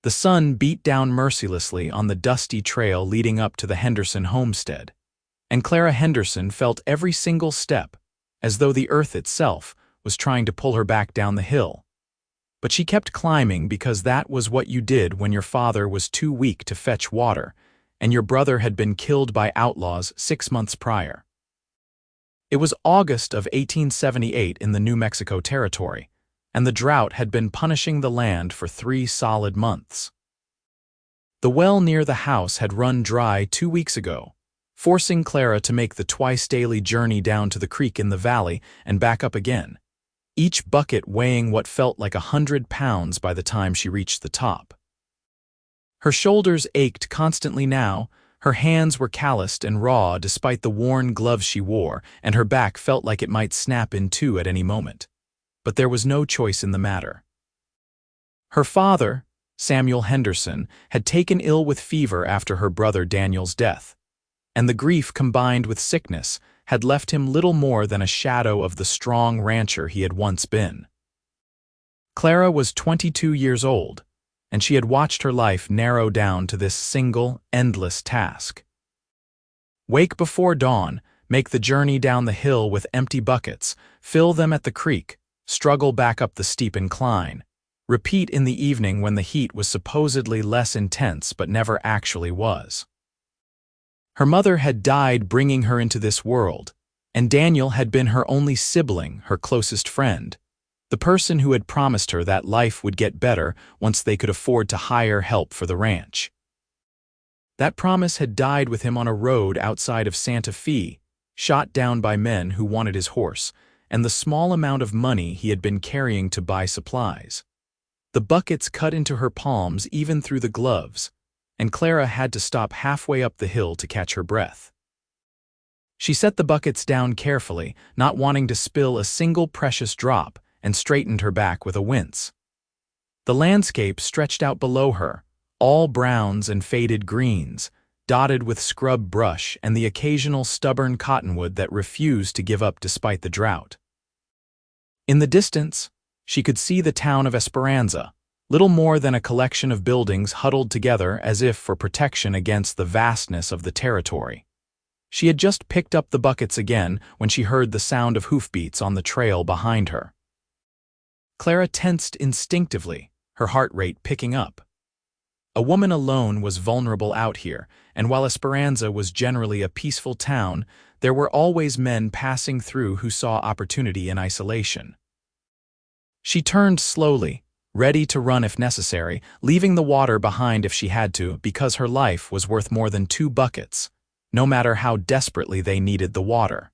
The sun beat down mercilessly on the dusty trail leading up to the Henderson homestead, and Clara Henderson felt every single step, as though the earth itself was trying to pull her back down the hill. But she kept climbing because that was what you did when your father was too weak to fetch water, and your brother had been killed by outlaws 6 months prior. It was August of 1878 in the New Mexico Territory, and the drought had been punishing the land for 3 solid months. The well near the house had run dry 2 weeks ago, forcing Clara to make the twice-daily journey down to the creek in the valley and back up again, each bucket weighing what felt like 100 pounds by the time she reached the top. Her shoulders ached constantly now, her hands were calloused and raw despite the worn gloves she wore, and her back felt like it might snap in two at any moment. But there was no choice in the matter. Her father, Samuel Henderson, had taken ill with fever after her brother Daniel's death, and the grief combined with sickness had left him little more than a shadow of the strong rancher he had once been. Clara was 22 years old, and she had watched her life narrow down to this single, endless task. Wake before dawn, make the journey down the hill with empty buckets, fill them at the creek, struggle back up the steep incline, repeat in the evening when the heat was supposedly less intense but never actually was. Her mother had died bringing her into this world, and Daniel had been her only sibling, her closest friend, the person who had promised her that life would get better once they could afford to hire help for the ranch. That promise had died with him on a road outside of Santa Fe, shot down by men who wanted his horse, and the small amount of money he had been carrying to buy supplies. The buckets cut into her palms even through the gloves, and Clara had to stop halfway up the hill to catch her breath. She set the buckets down carefully, not wanting to spill a single precious drop, and straightened her back with a wince. The landscape stretched out below her, all browns and faded greens, dotted with scrub brush and the occasional stubborn cottonwood that refused to give up despite the drought. In the distance, she could see the town of Esperanza, little more than a collection of buildings huddled together as if for protection against the vastness of the territory. She had just picked up the buckets again when she heard the sound of hoofbeats on the trail behind her. Clara tensed instinctively, her heart rate picking up. A woman alone was vulnerable out here, and while Esperanza was generally a peaceful town, there were always men passing through who saw opportunity in isolation. She turned slowly, ready to run if necessary, leaving the water behind if she had to, because her life was worth more than 2 buckets, no matter how desperately they needed the water.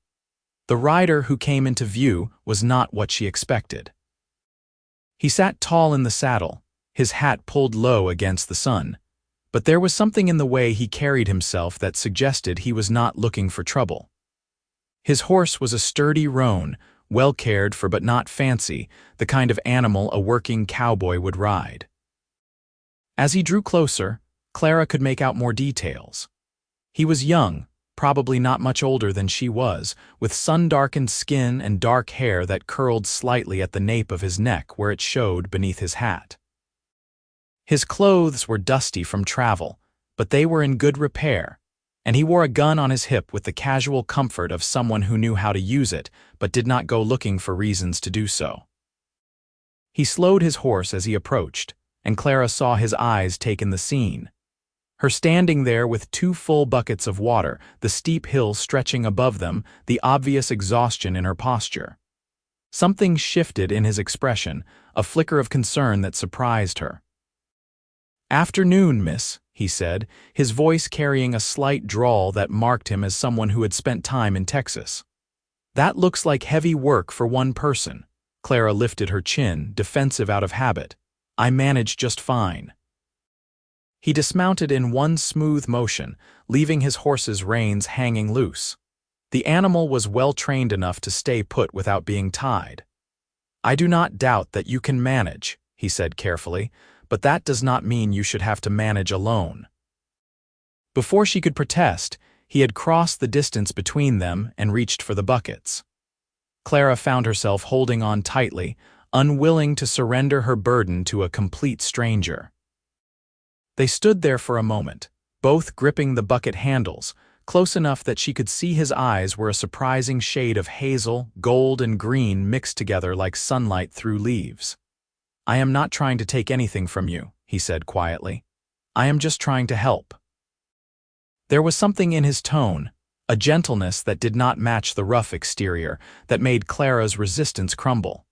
The rider who came into view was not what she expected. He sat tall in the saddle, his hat pulled low against the sun, but there was something in the way he carried himself that suggested he was not looking for trouble. His horse was a sturdy roan, well cared for but not fancy, the kind of animal a working cowboy would ride. As he drew closer, Clara could make out more details. He was young, probably not much older than she was, with sun-darkened skin and dark hair that curled slightly at the nape of his neck where it showed beneath his hat. His clothes were dusty from travel, but they were in good repair, and he wore a gun on his hip with the casual comfort of someone who knew how to use it but did not go looking for reasons to do so. He slowed his horse as he approached, and Clara saw his eyes take in the scene. Her standing there with 2 full buckets of water, the steep hill stretching above them, the obvious exhaustion in her posture. Something shifted in his expression, a flicker of concern that surprised her. "Afternoon, miss," he said, his voice carrying a slight drawl that marked him as someone who had spent time in Texas. "That looks like heavy work for one person." Clara lifted her chin, defensive out of habit. "I manage just fine." He dismounted in one smooth motion, leaving his horse's reins hanging loose. The animal was well trained enough to stay put without being tied. "I do not doubt that you can manage," he said carefully, "but that does not mean you should have to manage alone." Before she could protest, he had crossed the distance between them and reached for the buckets. Clara found herself holding on tightly, unwilling to surrender her burden to a complete stranger. They stood there for a moment, both gripping the bucket handles, close enough that she could see his eyes were a surprising shade of hazel, gold, and green mixed together like sunlight through leaves. "I am not trying to take anything from you," he said quietly. "I am just trying to help." There was something in his tone, a gentleness that did not match the rough exterior, that made Clara's resistance crumble.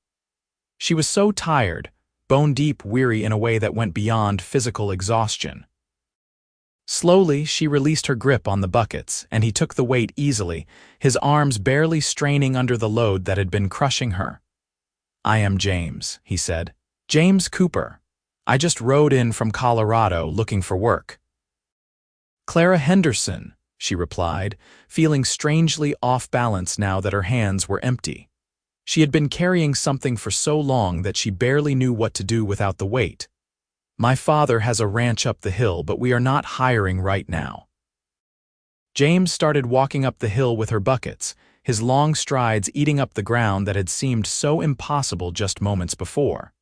She was so tired, bone-deep weary in a way that went beyond physical exhaustion. Slowly, she released her grip on the buckets, and he took the weight easily, his arms barely straining under the load that had been crushing her. "I am James," he said. "James Cooper. I just rode in from Colorado looking for work." "Clara Henderson," she replied, feeling strangely off balance now that her hands were empty. She had been carrying something for so long that she barely knew what to do without the weight. "My father has a ranch up the hill, but we are not hiring right now." James started walking up the hill with her buckets, his long strides eating up the ground that had seemed so impossible just moments before.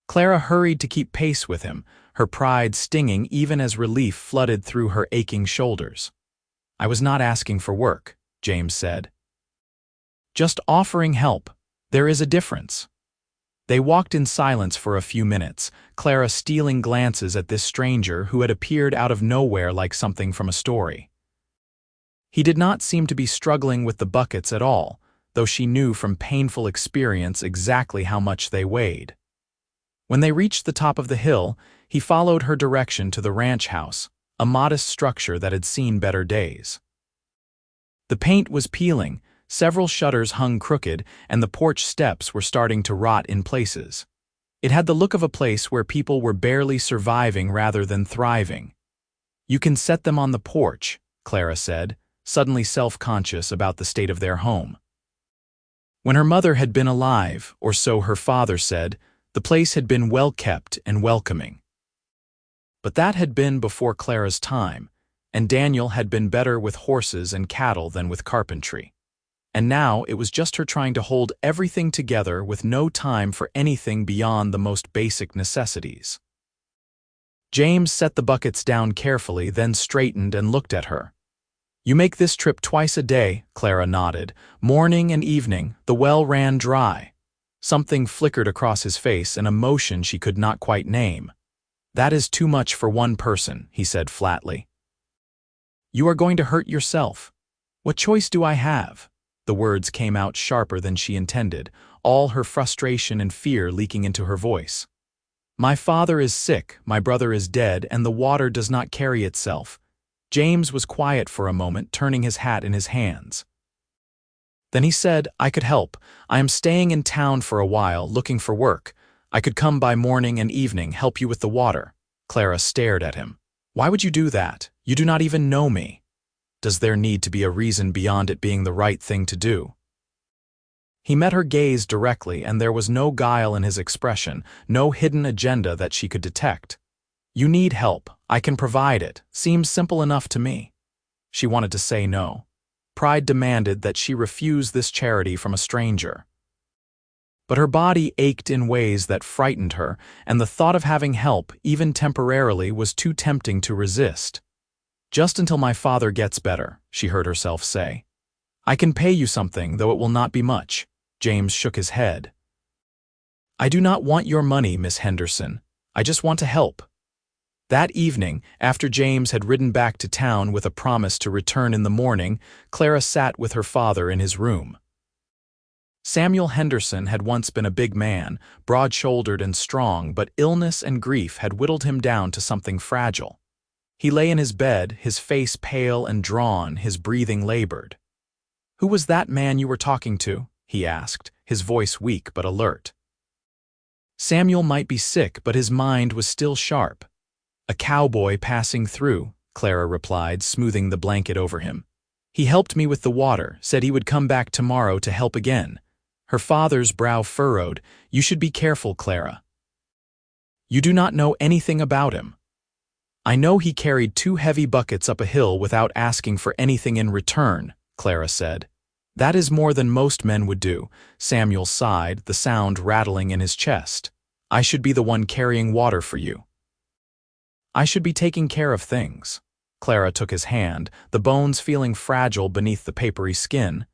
Clara hurried to keep pace with him, her pride stinging even as relief flooded through her aching shoulders. "I was not asking for work," James said. "Just offering help. There is a difference." They walked in silence for a few minutes, Clara stealing glances at this stranger who had appeared out of nowhere like something from a story. He did not seem to be struggling with the buckets at all, though she knew from painful experience exactly how much they weighed. When they reached the top of the hill, he followed her direction to the ranch house, a modest structure that had seen better days. The paint was peeling, several shutters hung crooked, and the porch steps were starting to rot in places. It had the look of a place where people were barely surviving rather than thriving. "You can set them on the porch," Clara said, suddenly self-conscious about the state of their home. When her mother had been alive, or so her father said, the place had been well kept and welcoming. But that had been before Clara's time, and Daniel had been better with horses and cattle than with carpentry. And now it was just her trying to hold everything together with no time for anything beyond the most basic necessities. James set the buckets down carefully, then straightened and looked at her. "You make this trip twice a day," Clara nodded. "Morning and evening, the well ran dry." Something flickered across his face, an emotion she could not quite name. "That is too much for one person," he said flatly. "You are going to hurt yourself. What choice do I have?" The words came out sharper than she intended, all her frustration and fear leaking into her voice. "My father is sick, my brother is dead, and the water does not carry itself." James was quiet for a moment, turning his hat in his hands. Then he said, "I could help. I am staying in town for a while, looking for work. I could come by morning and evening, help you with the water." Clara stared at him. "Why would you do that? You do not even know me." "Does there need to be a reason beyond it being the right thing to do?" He met her gaze directly, and there was no guile in his expression, no hidden agenda that she could detect. "You need help. I can provide it. Seems simple enough to me." She wanted to say no. Pride demanded that she refuse this charity from a stranger. But her body ached in ways that frightened her, and the thought of having help, even temporarily, was too tempting to resist. "Just until my father gets better," she heard herself say. "I can pay you something, though it will not be much." James shook his head. "I do not want your money, Miss Henderson. I just want to help." That evening, after James had ridden back to town with a promise to return in the morning, Clara sat with her father in his room. Samuel Henderson had once been a big man, broad-shouldered and strong, but illness and grief had whittled him down to something fragile. He lay in his bed, his face pale and drawn, his breathing labored. "Who was that man you were talking to?" he asked, his voice weak but alert. Samuel might be sick, but his mind was still sharp. "A cowboy passing through," Clara replied, smoothing the blanket over him. "He helped me with the water, said he would come back tomorrow to help again." Her father's brow furrowed. "You should be careful, Clara. You do not know anything about him." "I know he carried 2 heavy buckets up a hill without asking for anything in return," Clara said. "That is more than most men would do." Samuel sighed, the sound rattling in his chest. "I should be the one carrying water for you." I should be taking care of things. Clara took his hand, the bones feeling fragile beneath the papery skin.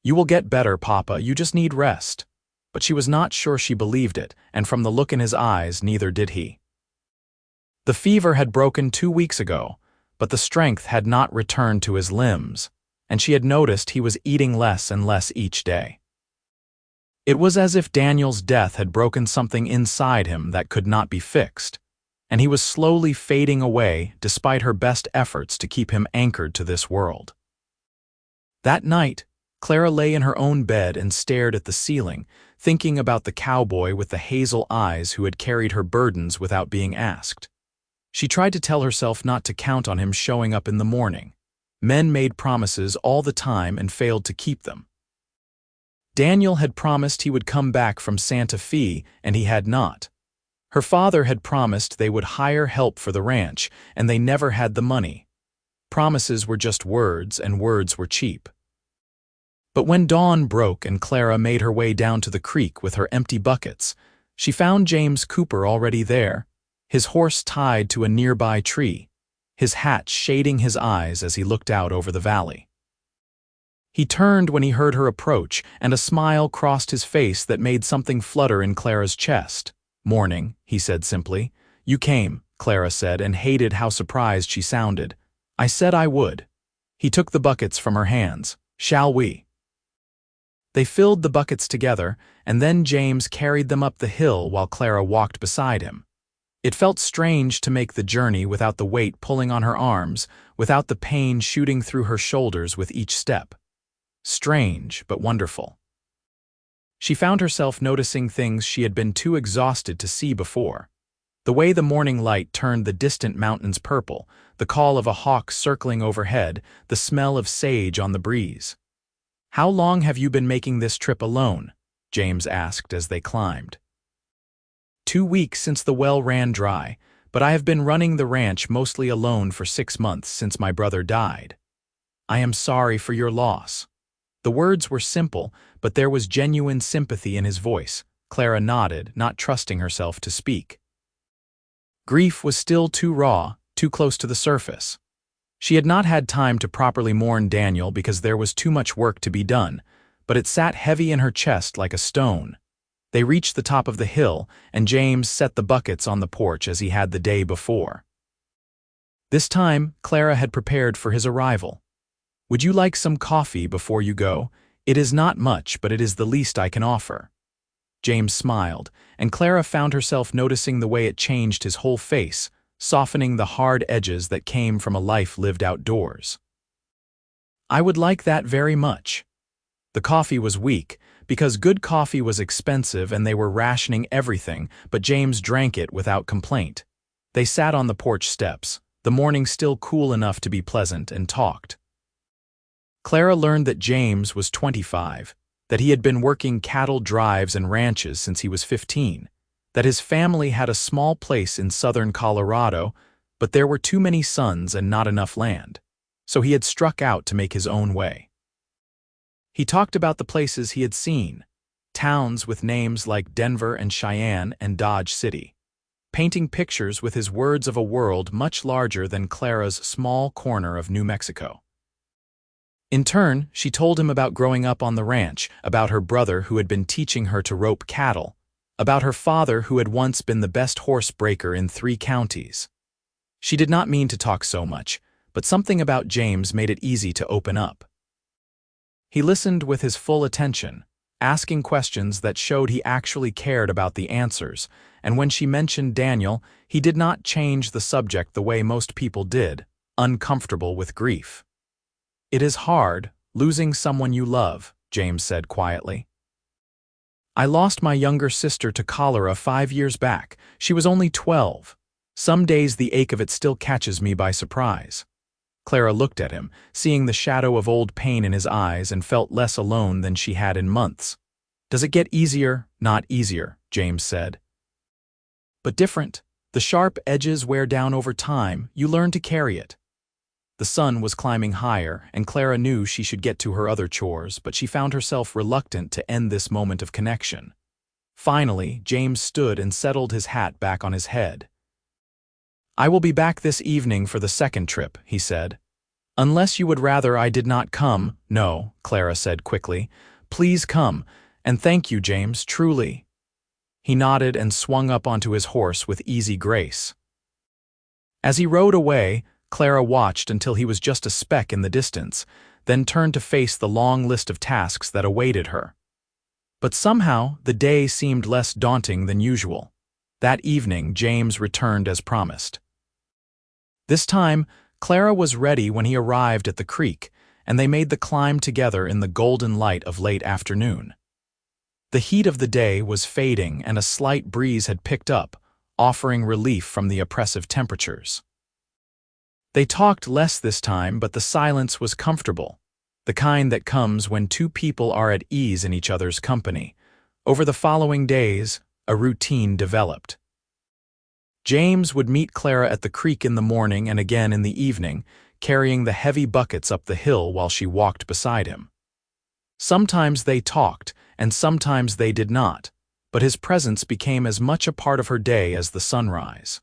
You will get better, Papa, you just need rest. But she was not sure she believed it, and from the look in his eyes, neither did he. The fever had broken 2 weeks ago, but the strength had not returned to his limbs, and she had noticed he was eating less and less each day. It was as if Daniel's death had broken something inside him that could not be fixed, and he was slowly fading away despite her best efforts to keep him anchored to this world. That night, Clara lay in her own bed and stared at the ceiling, thinking about the cowboy with the hazel eyes who had carried her burdens without being asked. She tried to tell herself not to count on him showing up in the morning. Men made promises all the time and failed to keep them. Daniel had promised he would come back from Santa Fe, and he had not. Her father had promised they would hire help for the ranch, and they never had the money. Promises were just words, and words were cheap. But when dawn broke and Clara made her way down to the creek with her empty buckets, she found James Cooper already there, his horse tied to a nearby tree, his hat shading his eyes as he looked out over the valley. He turned when he heard her approach, and a smile crossed his face that made something flutter in Clara's chest. "Morning," he said simply. "You came," Clara said, and hated how surprised she sounded. "I said I would." He took the buckets from her hands. "Shall we?" They filled the buckets together, and then James carried them up the hill while Clara walked beside him. It felt strange to make the journey without the weight pulling on her arms, without the pain shooting through her shoulders with each step. Strange, but wonderful. She found herself noticing things she had been too exhausted to see before. The way the morning light turned the distant mountains purple, the call of a hawk circling overhead, the smell of sage on the breeze. "How long have you been making this trip alone?" James asked as they climbed. 2 weeks since the well ran dry, but I have been running the ranch mostly alone for 6 months since my brother died. I am sorry for your loss." The words were simple, but there was genuine sympathy in his voice. Clara nodded, not trusting herself to speak. Grief was still too raw, too close to the surface. She had not had time to properly mourn Daniel because there was too much work to be done, but it sat heavy in her chest like a stone. They reached the top of the hill, and James set the buckets on the porch as he had the day before. This time, Clara had prepared for his arrival. "Would you like some coffee before you go? It is not much, but it is the least I can offer." James smiled, and Clara found herself noticing the way it changed his whole face, softening the hard edges that came from a life lived outdoors. "I would like that very much." The coffee was weak, because good coffee was expensive and they were rationing everything, but James drank it without complaint. They sat on the porch steps, the morning still cool enough to be pleasant, and talked. Clara learned that James was 25, that he had been working cattle drives and ranches since he was 15, that his family had a small place in southern Colorado, but there were too many sons and not enough land, so he had struck out to make his own way. He talked about the places he had seen, towns with names like Denver and Cheyenne and Dodge City, painting pictures with his words of a world much larger than Clara's small corner of New Mexico. In turn, she told him about growing up on the ranch, about her brother who had been teaching her to rope cattle, about her father who had once been the best horse breaker in 3 counties. She did not mean to talk so much, but something about James made it easy to open up. He listened with his full attention, asking questions that showed he actually cared about the answers, and when she mentioned Daniel, he did not change the subject the way most people did, uncomfortable with grief. "It is hard, losing someone you love," James said quietly. "I lost my younger sister to cholera 5 years back. She was only 12. Some days the ache of it still catches me by surprise." Clara looked at him, seeing the shadow of old pain in his eyes, and felt less alone than she had in months. "Does it get easier?" "Not easier," James said. "But different. The sharp edges wear down over time. You learn to carry it." The sun was climbing higher, and Clara knew she should get to her other chores, but she found herself reluctant to end this moment of connection. Finally, James stood and settled his hat back on his head. "I will be back this evening for the second trip," he said. "Unless you would rather I did not come." "No," Clara said quickly. "Please come, and thank you, James, truly." He nodded and swung up onto his horse with easy grace. As he rode away, Clara watched until he was just a speck in the distance, then turned to face the long list of tasks that awaited her. But somehow, the day seemed less daunting than usual. That evening, James returned as promised. This time, Clara was ready when he arrived at the creek, and they made the climb together in the golden light of late afternoon. The heat of the day was fading and a slight breeze had picked up, offering relief from the oppressive temperatures. They talked less this time, but the silence was comfortable, the kind that comes when two people are at ease in each other's company. Over the following days, a routine developed. James would meet Clara at the creek in the morning and again in the evening, carrying the heavy buckets up the hill while she walked beside him. Sometimes they talked, and sometimes they did not, but his presence became as much a part of her day as the sunrise.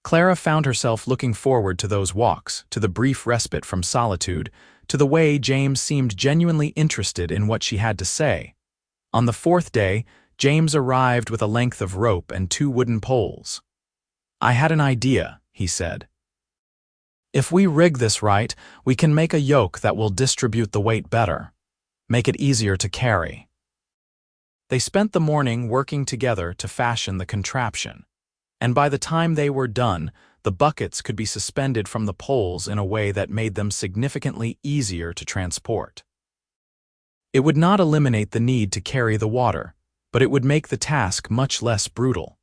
Clara found herself looking forward to those walks, to the brief respite from solitude, to the way James seemed genuinely interested in what she had to say. On the fourth day, James arrived with a length of rope and 2 wooden poles. "I had an idea," he said. "If we rig this right, we can make a yoke that will distribute the weight better, make it easier to carry." They spent the morning working together to fashion the contraption, and by the time they were done, the buckets could be suspended from the poles in a way that made them significantly easier to transport. It would not eliminate the need to carry the water, but it would make the task much less brutal.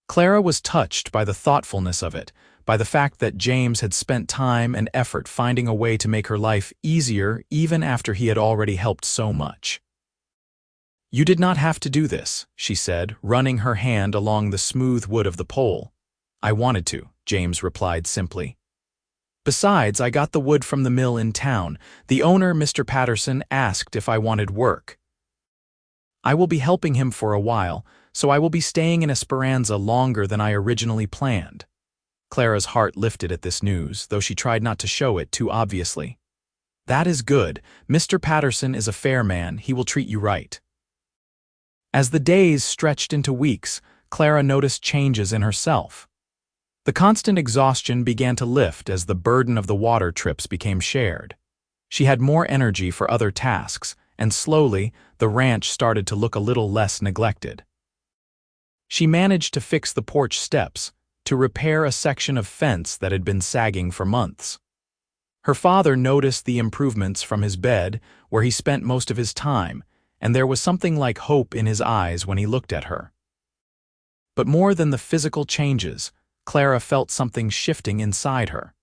Clara was touched by the thoughtfulness of it, by the fact that James had spent time and effort finding a way to make her life easier even after he had already helped so much. "You did not have to do this," she said, running her hand along the smooth wood of the pole. "I wanted to," James replied simply. "Besides, I got the wood from the mill in town. The owner, Mr. Patterson, asked if I wanted work. I will be helping him for a while, so I will be staying in Esperanza longer than I originally planned." Clara's heart lifted at this news, though she tried not to show it too obviously. "That is good. Mr. Patterson is a fair man. He will treat you right." As the days stretched into weeks, Clara noticed changes in herself. The constant exhaustion began to lift as the burden of the water trips became shared. She had more energy for other tasks, and slowly, the ranch started to look a little less neglected. She managed to fix the porch steps, to repair a section of fence that had been sagging for months. Her father noticed the improvements from his bed, where he spent most of his time, and there was something like hope in his eyes when he looked at her. But more than the physical changes, Clara felt something shifting inside her.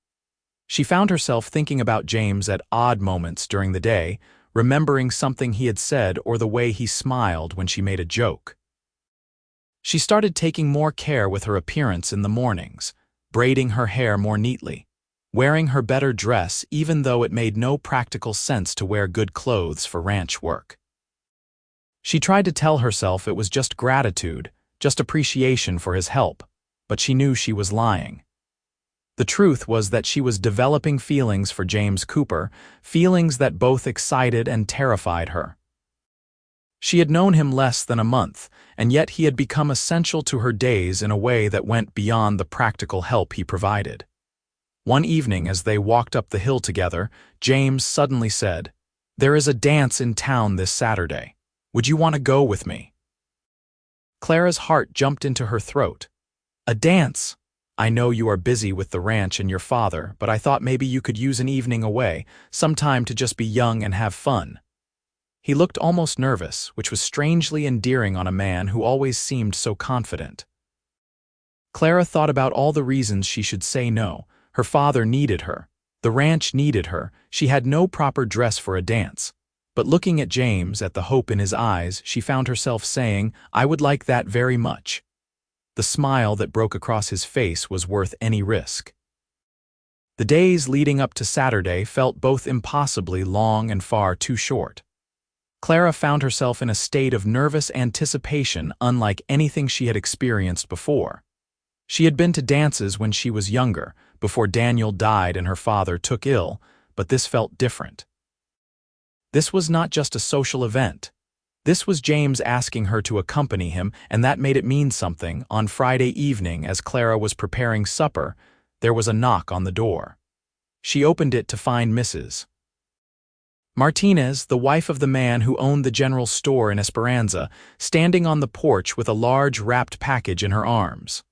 She found herself thinking about James at odd moments during the day, remembering something he had said or the way he smiled when she made a joke. She started taking more care with her appearance in the mornings, braiding her hair more neatly, wearing her better dress even though it made no practical sense to wear good clothes for ranch work. She tried to tell herself it was just gratitude, just appreciation for his help, but she knew she was lying. The truth was that she was developing feelings for James Cooper, feelings that both excited and terrified her. She had known him less than a month, and yet he had become essential to her days in a way that went beyond the practical help he provided. One evening, as they walked up the hill together, James suddenly said, "There is a dance in town this Saturday. Would you want to go with me?" Clara's heart jumped into her throat. "A dance? I know you are busy with the ranch and your father, but I thought maybe you could use an evening away, some time to just be young and have fun." He looked almost nervous, which was strangely endearing on a man who always seemed so confident. Clara thought about all the reasons she should say no. Her father needed her. The ranch needed her. She had no proper dress for a dance. But looking at James, at the hope in his eyes, she found herself saying, "I would like that very much." The smile that broke across his face was worth any risk. The days leading up to Saturday felt both impossibly long and far too short. Clara found herself in a state of nervous anticipation unlike anything she had experienced before. She had been to dances when she was younger, before Daniel died and her father took ill, but this felt different. This was not just a social event. This was James asking her to accompany him, and that made it mean something. On Friday evening, as Clara was preparing supper, there was a knock on the door. She opened it to find Mrs. Martinez, the wife of the man who owned the general store in Esperanza, standing on the porch with a large wrapped package in her arms.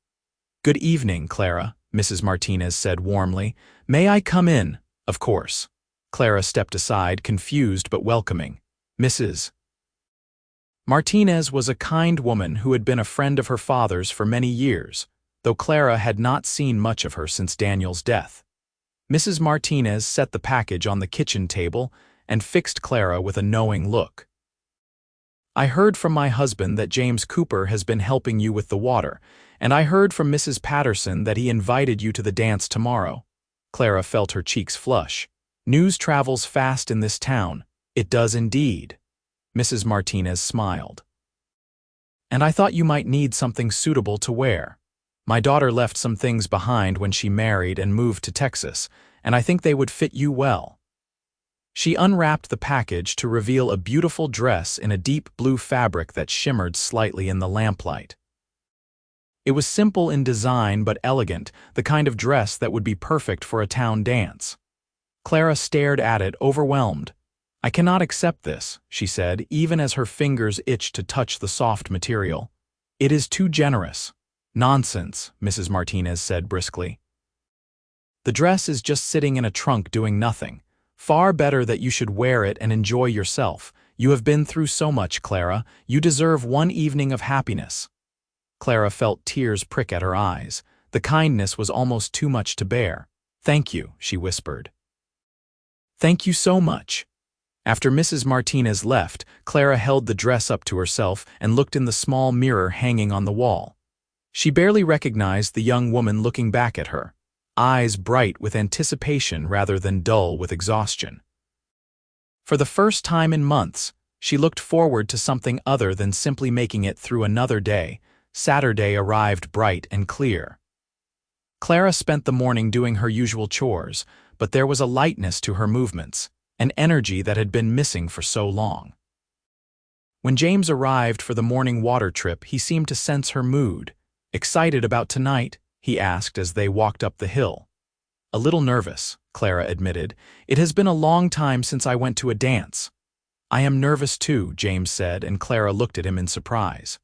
"Good evening, Clara," Mrs. Martinez said warmly. "May I come in?" "Of course." Clara stepped aside, confused but welcoming. Mrs. Martinez was a kind woman who had been a friend of her father's for many years, though Clara had not seen much of her since Daniel's death. Mrs. Martinez set the package on the kitchen table and fixed Clara with a knowing look. "I heard from my husband that James Cooper has been helping you with the water, and I heard from Mrs. Patterson that he invited you to the dance tomorrow." Clara felt her cheeks flush. "News travels fast in this town." "It does indeed." Mrs. Martinez smiled. "And I thought you might need something suitable to wear. My daughter left some things behind when she married and moved to Texas, and I think they would fit you well." She unwrapped the package to reveal a beautiful dress in a deep blue fabric that shimmered slightly in the lamplight. It was simple in design but elegant, the kind of dress that would be perfect for a town dance. Clara stared at it, overwhelmed. "I cannot accept this," she said, even as her fingers itched to touch the soft material. "It is too generous." "Nonsense," Mrs. Martinez said briskly. "The dress is just sitting in a trunk doing nothing. Far better that you should wear it and enjoy yourself. You have been through so much, Clara. You deserve one evening of happiness." Clara felt tears prick at her eyes. The kindness was almost too much to bear. "Thank you," she whispered. "Thank you so much." After Mrs. Martinez left, Clara held the dress up to herself and looked in the small mirror hanging on the wall. She barely recognized the young woman looking back at her, eyes bright with anticipation rather than dull with exhaustion. For the first time in months, she looked forward to something other than simply making it through another day. Saturday arrived bright and clear. Clara spent the morning doing her usual chores, but there was a lightness to her movements, an energy that had been missing for so long. When James arrived for the morning water trip, he seemed to sense her mood. "Excited about tonight?" he asked as they walked up the hill. "A little nervous," Clara admitted. "It has been a long time since I went to a dance." "I am nervous too," James said, and Clara looked at him in surprise.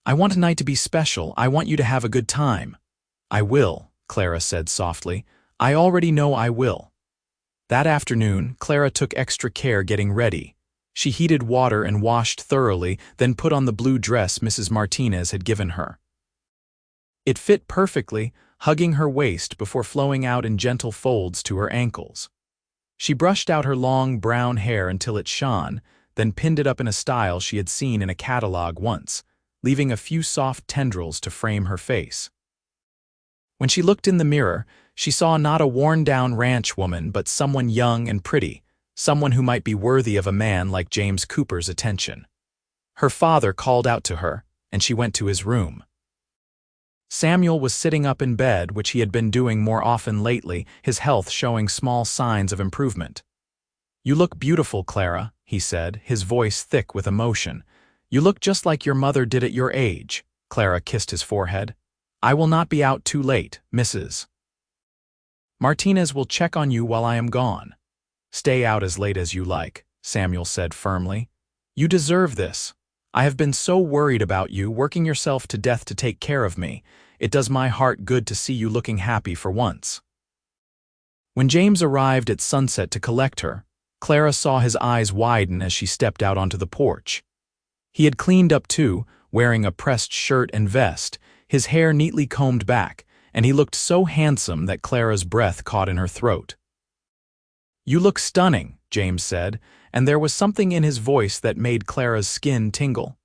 "I want tonight to be special. I want you to have a good time." "I will," Clara said softly. "I already know I will." That afternoon, Clara took extra care getting ready. She heated water and washed thoroughly, then put on the blue dress Mrs. Martinez had given her. It fit perfectly, hugging her waist before flowing out in gentle folds to her ankles. She brushed out her long brown hair until it shone, then pinned it up in a style she had seen in a catalog once, leaving a few soft tendrils to frame her face. When she looked in the mirror, she saw not a worn-down ranch woman but someone young and pretty, someone who might be worthy of a man like James Cooper's attention. Her father called out to her, and she went to his room. Samuel was sitting up in bed, which he had been doing more often lately, his health showing small signs of improvement. "You look beautiful, Clara," he said, his voice thick with emotion. "You look just like your mother did at your age." Clara kissed his forehead. "I will not be out too late, Mrs. Martinez will check on you while I am gone." "Stay out as late as you like," Samuel said firmly. "You deserve this. I have been so worried about you, working yourself to death to take care of me. It does my heart good to see you looking happy for once." When James arrived at sunset to collect her, Clara saw his eyes widen as she stepped out onto the porch. He had cleaned up too, wearing a pressed shirt and vest, his hair neatly combed back, and he looked so handsome that Clara's breath caught in her throat. "You look stunning," James said, and there was something in his voice that made Clara's skin tingle.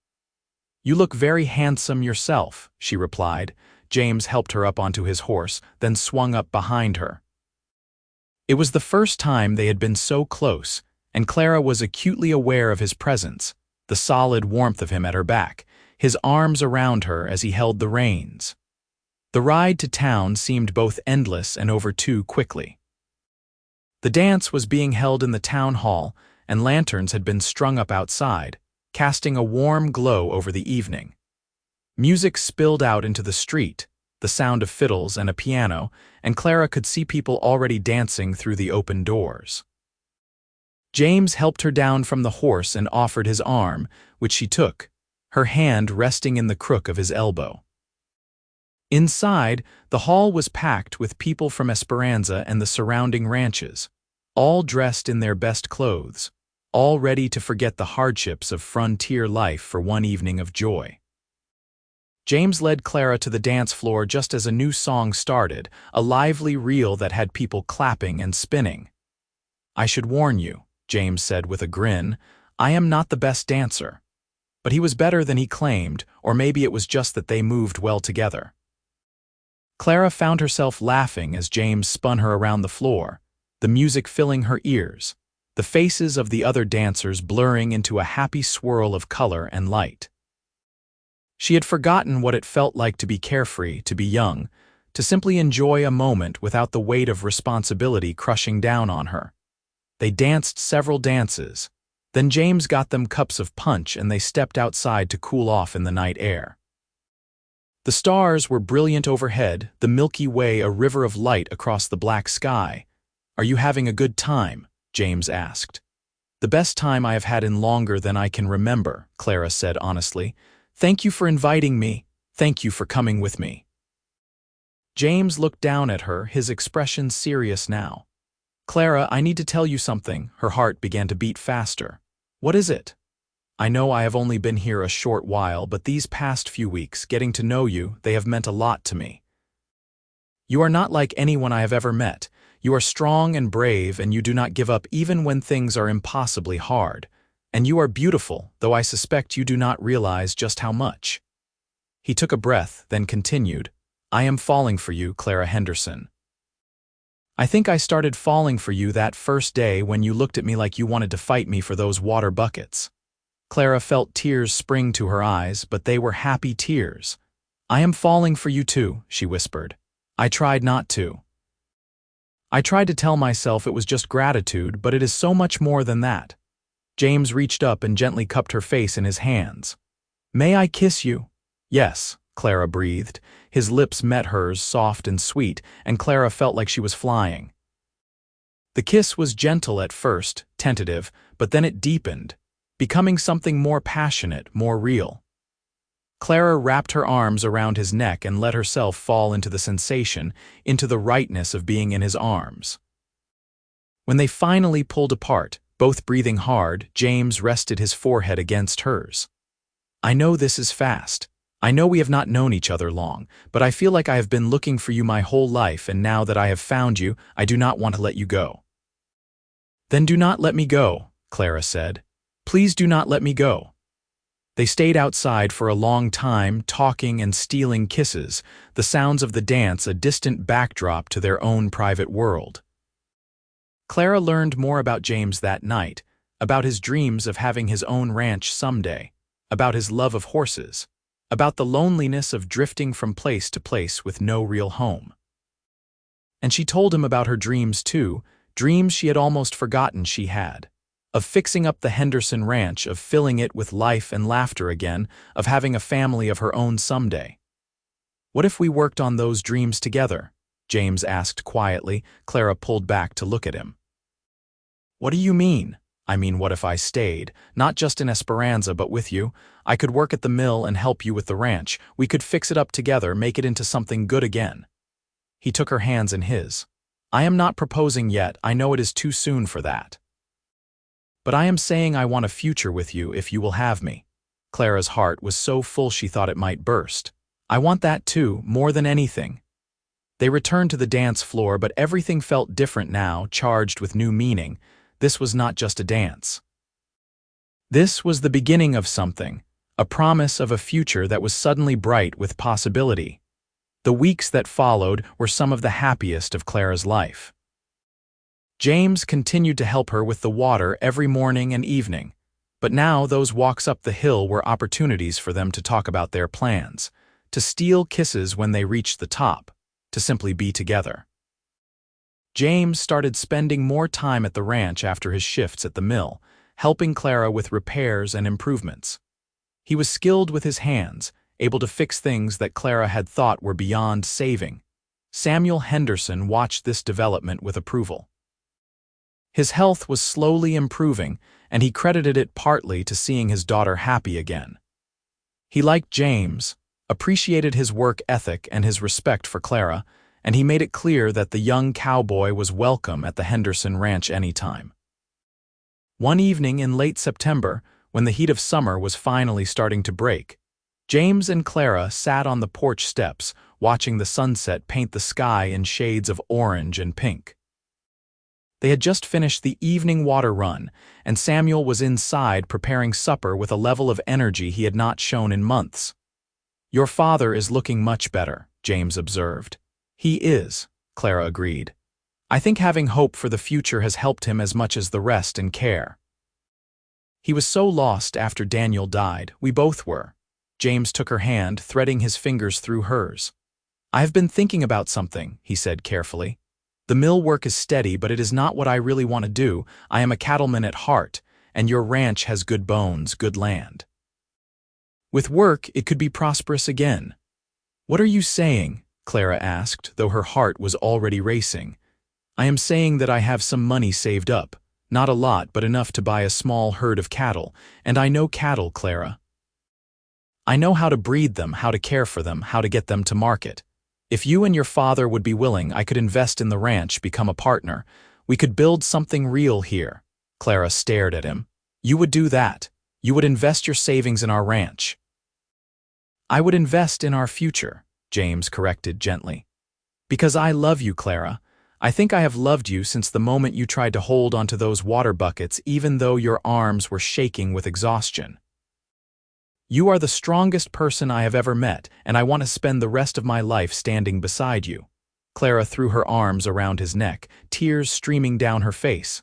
"You look very handsome yourself," she replied. James helped her up onto his horse, then swung up behind her. It was the first time they had been so close, and Clara was acutely aware of his presence, the solid warmth of him at her back, his arms around her as he held the reins. The ride to town seemed both endless and over too quickly. The dance was being held in the town hall, and lanterns had been strung up outside, casting a warm glow over the evening. Music spilled out into the street, the sound of fiddles and a piano, and Clara could see people already dancing through the open doors. James helped her down from the horse and offered his arm, which she took, her hand resting in the crook of his elbow. Inside, the hall was packed with people from Esperanza and the surrounding ranches, all dressed in their best clothes, all ready to forget the hardships of frontier life for one evening of joy. James led Clara to the dance floor just as a new song started, a lively reel that had people clapping and spinning. "I should warn you," James said with a grin, "I am not the best dancer." But he was better than he claimed, or maybe it was just that they moved well together. Clara found herself laughing as James spun her around the floor, the music filling her ears, the faces of the other dancers blurring into a happy swirl of color and light. She had forgotten what it felt like to be carefree, to be young, to simply enjoy a moment without the weight of responsibility crushing down on her. They danced several dances. Then James got them cups of punch and they stepped outside to cool off in the night air. The stars were brilliant overhead, the Milky Way a river of light across the black sky. "Are you having a good time?" James asked. "The best time I have had in longer than I can remember," Clara said honestly. "Thank you for inviting me. Thank you for coming with me." James looked down at her, his expression serious now. "Clara, I need to tell you something." Her heart began to beat faster. "What is it?" "I know I have only been here a short while, but these past few weeks, getting to know you, they have meant a lot to me. You are not like anyone I have ever met. You are strong and brave, and you do not give up even when things are impossibly hard. And you are beautiful, though I suspect you do not realize just how much." He took a breath, then continued, "I am falling for you, Clara Henderson. I think I started falling for you that first day when you looked at me like you wanted to fight me for those water buckets." Clara felt tears spring to her eyes, but they were happy tears. "I am falling for you too," she whispered. "I tried not to. I tried to tell myself it was just gratitude, but it is so much more than that." James reached up and gently cupped her face in his hands. "May I kiss you?" "Yes," Clara breathed. His lips met hers, soft and sweet, and Clara felt like she was flying. The kiss was gentle at first, tentative, but then it deepened, becoming something more passionate, more real. Clara wrapped her arms around his neck and let herself fall into the sensation, into the rightness of being in his arms. When they finally pulled apart, both breathing hard, James rested his forehead against hers. "I know this is fast. I know we have not known each other long, but I feel like I have been looking for you my whole life, and now that I have found you, I do not want to let you go." "Then do not let me go," Clara said. "Please do not let me go." They stayed outside for a long time, talking and stealing kisses, the sounds of the dance a distant backdrop to their own private world. Clara learned more about James that night, about his dreams of having his own ranch someday, about his love of horses, about the loneliness of drifting from place to place with no real home. And she told him about her dreams too, dreams she had almost forgotten she had, of fixing up the Henderson ranch, of filling it with life and laughter again, of having a family of her own someday. "What if we worked on those dreams together?" James asked quietly. Clara pulled back to look at him. "What do you mean?" "I mean, what if I stayed, not just in Esperanza but with you? I could work at the mill and help you with the ranch. We could fix it up together, make it into something good again." He took her hands in his. "I am not proposing yet, I know it is too soon for that. But I am saying I want a future with you if you will have me." Clara's heart was so full she thought it might burst. "I want that too, more than anything." They returned to the dance floor, but everything felt different now, charged with new meaning. This was not just a dance. This was the beginning of something, a promise of a future that was suddenly bright with possibility. The weeks that followed were some of the happiest of Clara's life. James continued to help her with the water every morning and evening, but now those walks up the hill were opportunities for them to talk about their plans, to steal kisses when they reached the top, to simply be together. James started spending more time at the ranch after his shifts at the mill, helping Clara with repairs and improvements. He was skilled with his hands, able to fix things that Clara had thought were beyond saving. Samuel Henderson watched this development with approval. His health was slowly improving, and he credited it partly to seeing his daughter happy again. He liked James, appreciated his work ethic and his respect for Clara, and he made it clear that the young cowboy was welcome at the Henderson ranch anytime. One evening in late September, when the heat of summer was finally starting to break, James and Clara sat on the porch steps, watching the sunset paint the sky in shades of orange and pink. They had just finished the evening water run, and Samuel was inside preparing supper with a level of energy he had not shown in months. "Your father is looking much better," James observed. "He is," Clara agreed. "I think having hope for the future has helped him as much as the rest and care. He was so lost after Daniel died, we both were." James took her hand, threading his fingers through hers. "I have been thinking about something," he said carefully. "The mill work is steady, but it is not what I really want to do. I am a cattleman at heart, and your ranch has good bones, good land. With work, it could be prosperous again." "What are you saying?" Clara asked, though her heart was already racing. "I am saying that I have some money saved up. Not a lot, but enough to buy a small herd of cattle, and I know cattle, Clara. I know how to breed them, how to care for them, how to get them to market. If you and your father would be willing, I could invest in the ranch, become a partner. We could build something real here." Clara stared at him. "You would do that? You would invest your savings in our ranch?" "I would invest in our future," James corrected gently. "Because I love you, Clara. I think I have loved you since the moment you tried to hold onto those water buckets even though your arms were shaking with exhaustion. You are the strongest person I have ever met, and I want to spend the rest of my life standing beside you." Clara threw her arms around his neck, tears streaming down her face.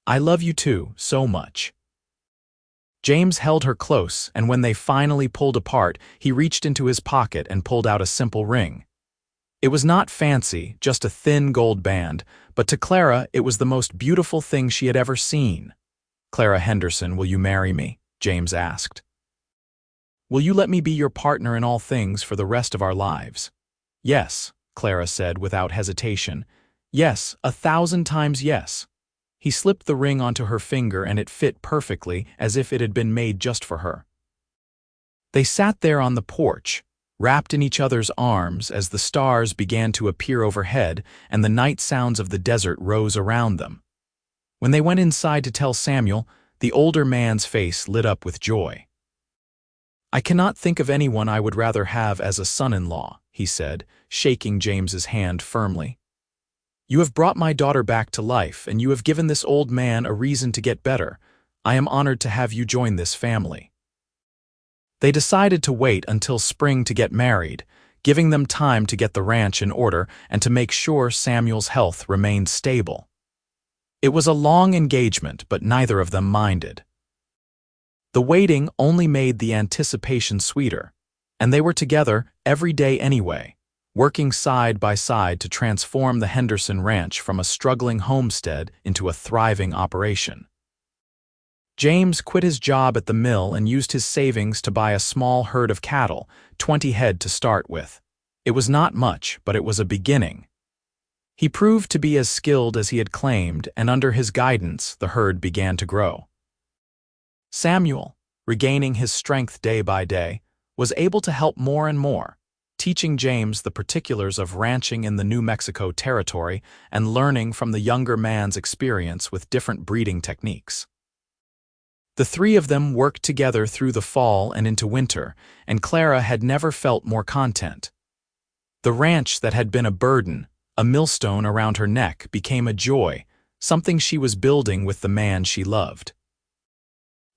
"I love you too, so much." James held her close, and when they finally pulled apart, he reached into his pocket and pulled out a simple ring. It was not fancy, just a thin gold band, but to Clara it was the most beautiful thing she had ever seen. "Clara Henderson, will you marry me?" James asked. "Will you let me be your partner in all things for the rest of our lives?" "Yes," Clara said without hesitation. "Yes, 1,000 times yes." He slipped the ring onto her finger and it fit perfectly, as if it had been made just for her. They sat there on the porch, wrapped in each other's arms as the stars began to appear overhead and the night sounds of the desert rose around them. When they went inside to tell Samuel, the older man's face lit up with joy. "I cannot think of anyone I would rather have as a son-in-law," he said, shaking James's hand firmly. "You have brought my daughter back to life, and you have given this old man a reason to get better. I am honored to have you join this family." They decided to wait until spring to get married, giving them time to get the ranch in order and to make sure Samuel's health remained stable. It was a long engagement, but neither of them minded. The waiting only made the anticipation sweeter, and they were together every day anyway, working side by side to transform the Henderson Ranch from a struggling homestead into a thriving operation. James quit his job at the mill and used his savings to buy a small herd of cattle, 20 head to start with. It was not much, but it was a beginning. He proved to be as skilled as he had claimed, and under his guidance, the herd began to grow. Samuel, regaining his strength day by day, was able to help more and more, teaching James the particulars of ranching in the New Mexico territory and learning from the younger man's experience with different breeding techniques. The three of them worked together through the fall and into winter, and Clara had never felt more content. The ranch that had been a burden, a millstone around her neck, became a joy, something she was building with the man she loved.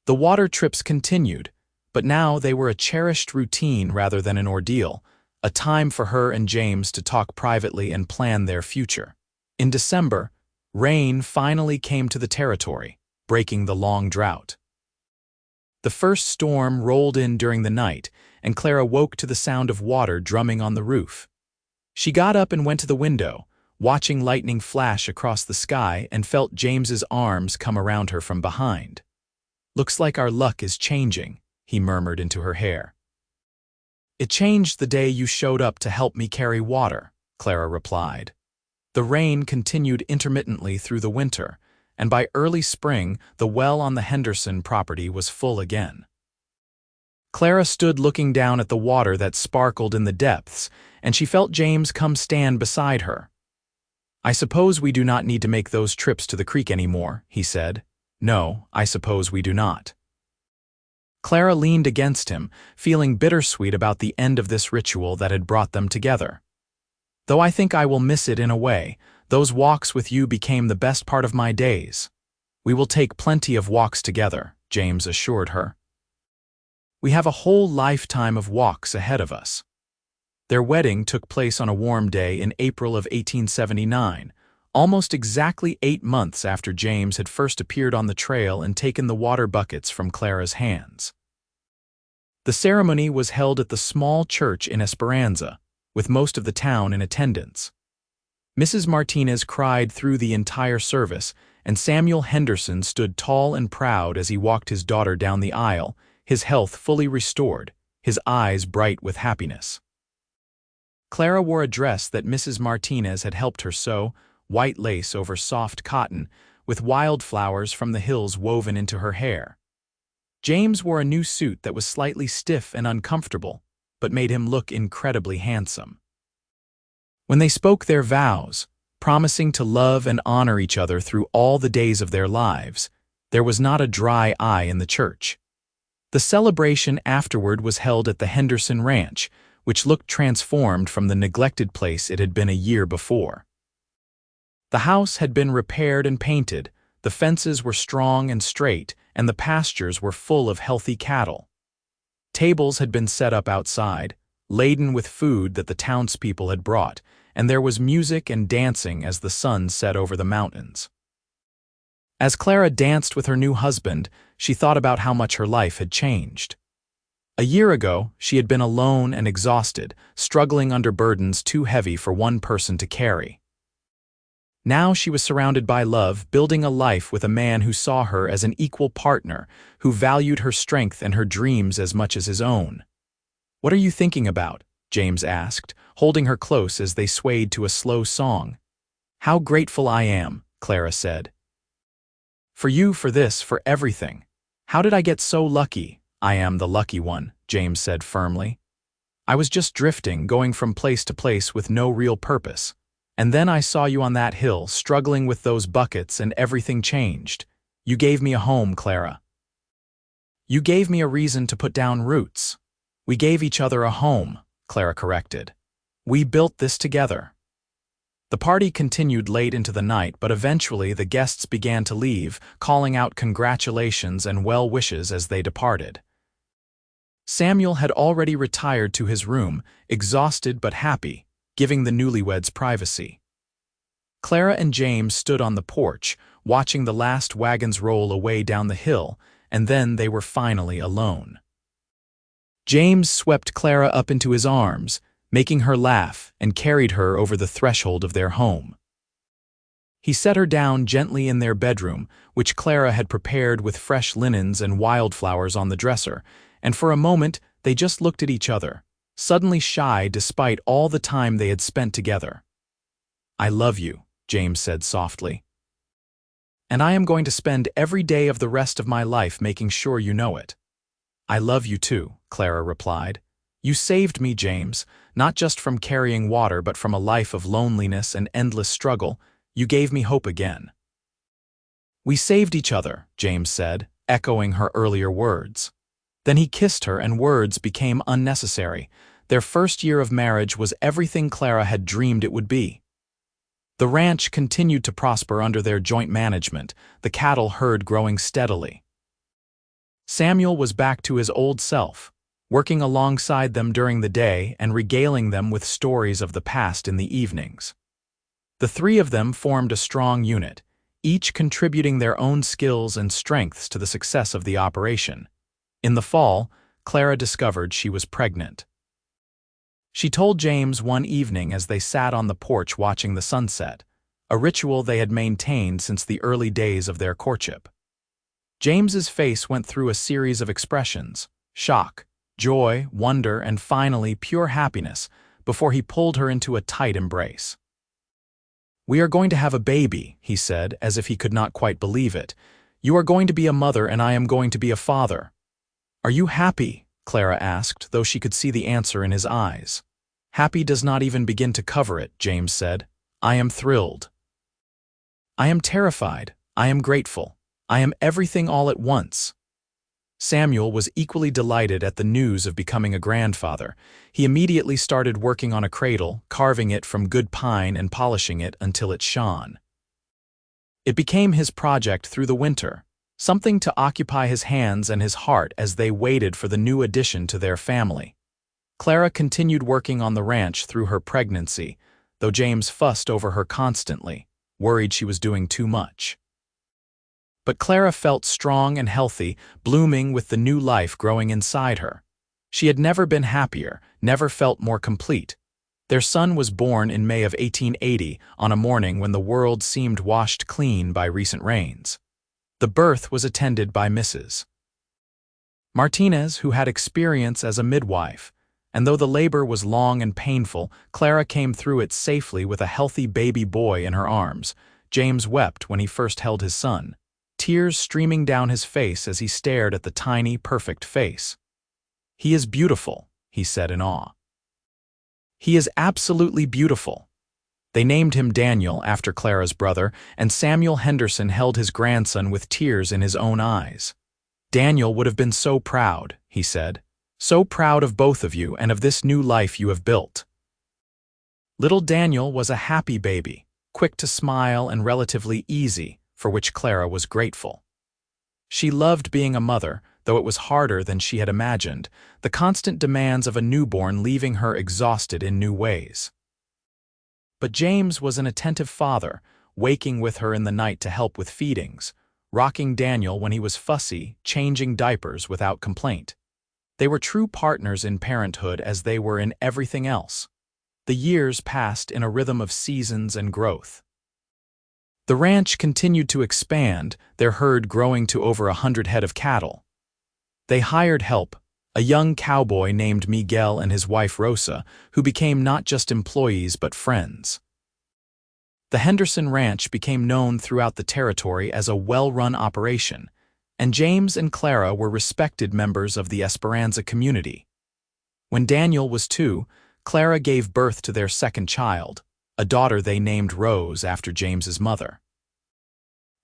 The water trips continued, but now they were a cherished routine rather than an ordeal, a time for her and James to talk privately and plan their future. In December, rain finally came to the territory, breaking the long drought. The first storm rolled in during the night, and Clara woke to the sound of water drumming on the roof. She got up and went to the window, watching lightning flash across the sky, and felt James's arms come around her from behind. "Looks like our luck is changing," he murmured into her hair. "It changed the day you showed up to help me carry water," Clara replied. The rain continued intermittently through the winter, and by early spring the well on the Henderson property was full again. Clara stood looking down at the water that sparkled in the depths, and she felt James come stand beside her. "I suppose we do not need to make those trips to the creek anymore," he said. "No, I suppose we do not." Clara leaned against him, feeling bittersweet about the end of this ritual that had brought them together. "Though I think I will miss it in a way, those walks with you became the best part of my days." "We will take plenty of walks together," James assured her. "We have a whole lifetime of walks ahead of us." Their wedding took place on a warm day in April of 1879, almost exactly 8 months after James had first appeared on the trail and taken the water buckets from Clara's hands. The ceremony was held at the small church in Esperanza, with most of the town in attendance. Mrs. Martinez cried through the entire service, and Samuel Henderson stood tall and proud as he walked his daughter down the aisle, his health fully restored, his eyes bright with happiness. Clara wore a dress that Mrs. Martinez had helped her sew, white lace over soft cotton, with wildflowers from the hills woven into her hair. James wore a new suit that was slightly stiff and uncomfortable, but made him look incredibly handsome. When they spoke their vows, promising to love and honor each other through all the days of their lives, there was not a dry eye in the church. The celebration afterward was held at the Henderson Ranch, which looked transformed from the neglected place it had been a year before. The house had been repaired and painted, the fences were strong and straight, and the pastures were full of healthy cattle. Tables had been set up outside, laden with food that the townspeople had brought, and there was music and dancing as the sun set over the mountains. As Clara danced with her new husband, she thought about how much her life had changed. A year ago, she had been alone and exhausted, struggling under burdens too heavy for one person to carry. Now she was surrounded by love, building a life with a man who saw her as an equal partner, who valued her strength and her dreams as much as his own. "What are you thinking about?" James asked, holding her close as they swayed to a slow song. "How grateful I am," Clara said. "For you, for this, for everything. How did I get so lucky?" "I am the lucky one," James said firmly. "I was just drifting, going from place to place with no real purpose. And then I saw you on that hill, struggling with those buckets, and everything changed. You gave me a home, Clara. You gave me a reason to put down roots. We gave each other a home," Clara corrected. "We built this together." The party continued late into the night, but eventually the guests began to leave, calling out congratulations and well wishes as they departed. Samuel had already retired to his room, exhausted but happy, giving the newlyweds privacy. Clara and James stood on the porch, watching the last wagons roll away down the hill, and then they were finally alone. James swept Clara up into his arms, making her laugh, and carried her over the threshold of their home. He set her down gently in their bedroom, which Clara had prepared with fresh linens and wildflowers on the dresser, and for a moment they just looked at each other, suddenly shy despite all the time they had spent together. "I love you," James said softly. "And I am going to spend every day of the rest of my life making sure you know it." "I love you too," Clara replied. "You saved me, James, not just from carrying water but from a life of loneliness and endless struggle. You gave me hope again." "We saved each other," James said, echoing her earlier words. Then he kissed her and words became unnecessary. Their first year of marriage was everything Clara had dreamed it would be. The ranch continued to prosper under their joint management, the cattle herd growing steadily. Samuel was back to his old self, working alongside them during the day and regaling them with stories of the past in the evenings. The three of them formed a strong unit, each contributing their own skills and strengths to the success of the operation. In the fall, Clara discovered she was pregnant. She told James one evening as they sat on the porch watching the sunset, a ritual they had maintained since the early days of their courtship. James's face went through a series of expressions: shock, joy, wonder, and finally pure happiness, before he pulled her into a tight embrace. "We are going to have a baby," he said, as if he could not quite believe it. "You are going to be a mother and I am going to be a father." "Are you happy?" Clara asked, though she could see the answer in his eyes. "Happy does not even begin to cover it," James said. "I am thrilled. I am terrified. I am grateful. I am everything all at once." Samuel was equally delighted at the news of becoming a grandfather. He immediately started working on a cradle, carving it from good pine and polishing it until it shone. It became his project through the winter, something to occupy his hands and his heart as they waited for the new addition to their family. Clara continued working on the ranch through her pregnancy, though James fussed over her constantly, worried she was doing too much. But Clara felt strong and healthy, blooming with the new life growing inside her. She had never been happier, never felt more complete. Their son was born in May of 1880, on a morning when the world seemed washed clean by recent rains. The birth was attended by Mrs. Martinez, who had experience as a midwife, and though the labor was long and painful, Clara came through it safely with a healthy baby boy in her arms. James wept when he first held his son, tears streaming down his face as he stared at the tiny, perfect face. "He is beautiful," he said in awe. "He is absolutely beautiful." They named him Daniel after Clara's brother, and Samuel Henderson held his grandson with tears in his own eyes. "Daniel would have been so proud," he said. "So proud of both of you and of this new life you have built." Little Daniel was a happy baby, quick to smile and relatively easy, for which Clara was grateful. She loved being a mother, though it was harder than she had imagined, the constant demands of a newborn leaving her exhausted in new ways. But James was an attentive father, waking with her in the night to help with feedings, rocking Daniel when he was fussy, changing diapers without complaint. They were true partners in parenthood as they were in everything else. The years passed in a rhythm of seasons and growth. The ranch continued to expand, their herd growing to over 100 head of cattle. They hired help, a young cowboy named Miguel and his wife Rosa, who became not just employees but friends. The Henderson Ranch became known throughout the territory as a well-run operation, and James and Clara were respected members of the Esperanza community. When Daniel was 2, Clara gave birth to their second child, a daughter they named Rose after James's mother.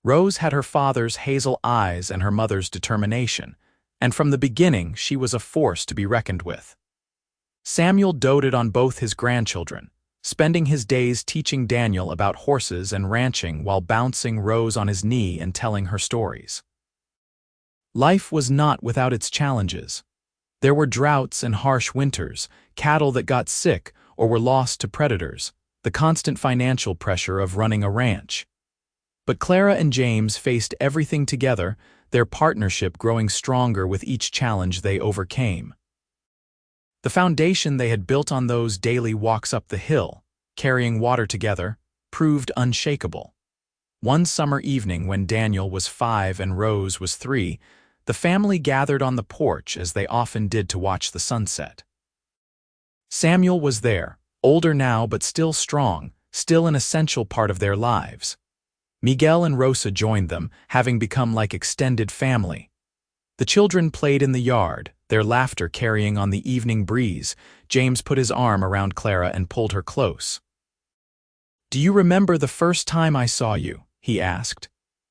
Rose had her father's hazel eyes and her mother's determination, and from the beginning she was a force to be reckoned with. Samuel doted on both his grandchildren, spending his days teaching Daniel about horses and ranching while bouncing Rose on his knee and telling her stories. Life was not without its challenges. There were droughts and harsh winters, cattle that got sick or were lost to predators, the constant financial pressure of running a ranch. But Clara and James faced everything together, their partnership growing stronger with each challenge they overcame. The foundation they had built on those daily walks up the hill, carrying water together, proved unshakable. One summer evening when Daniel was 5 and Rose was 3, the family gathered on the porch as they often did to watch the sunset. Samuel was there, older now but still strong, still an essential part of their lives. Miguel and Rosa joined them, having become like extended family. The children played in the yard, their laughter carrying on the evening breeze. James put his arm around Clara and pulled her close. "Do you remember the first time I saw you?" he asked.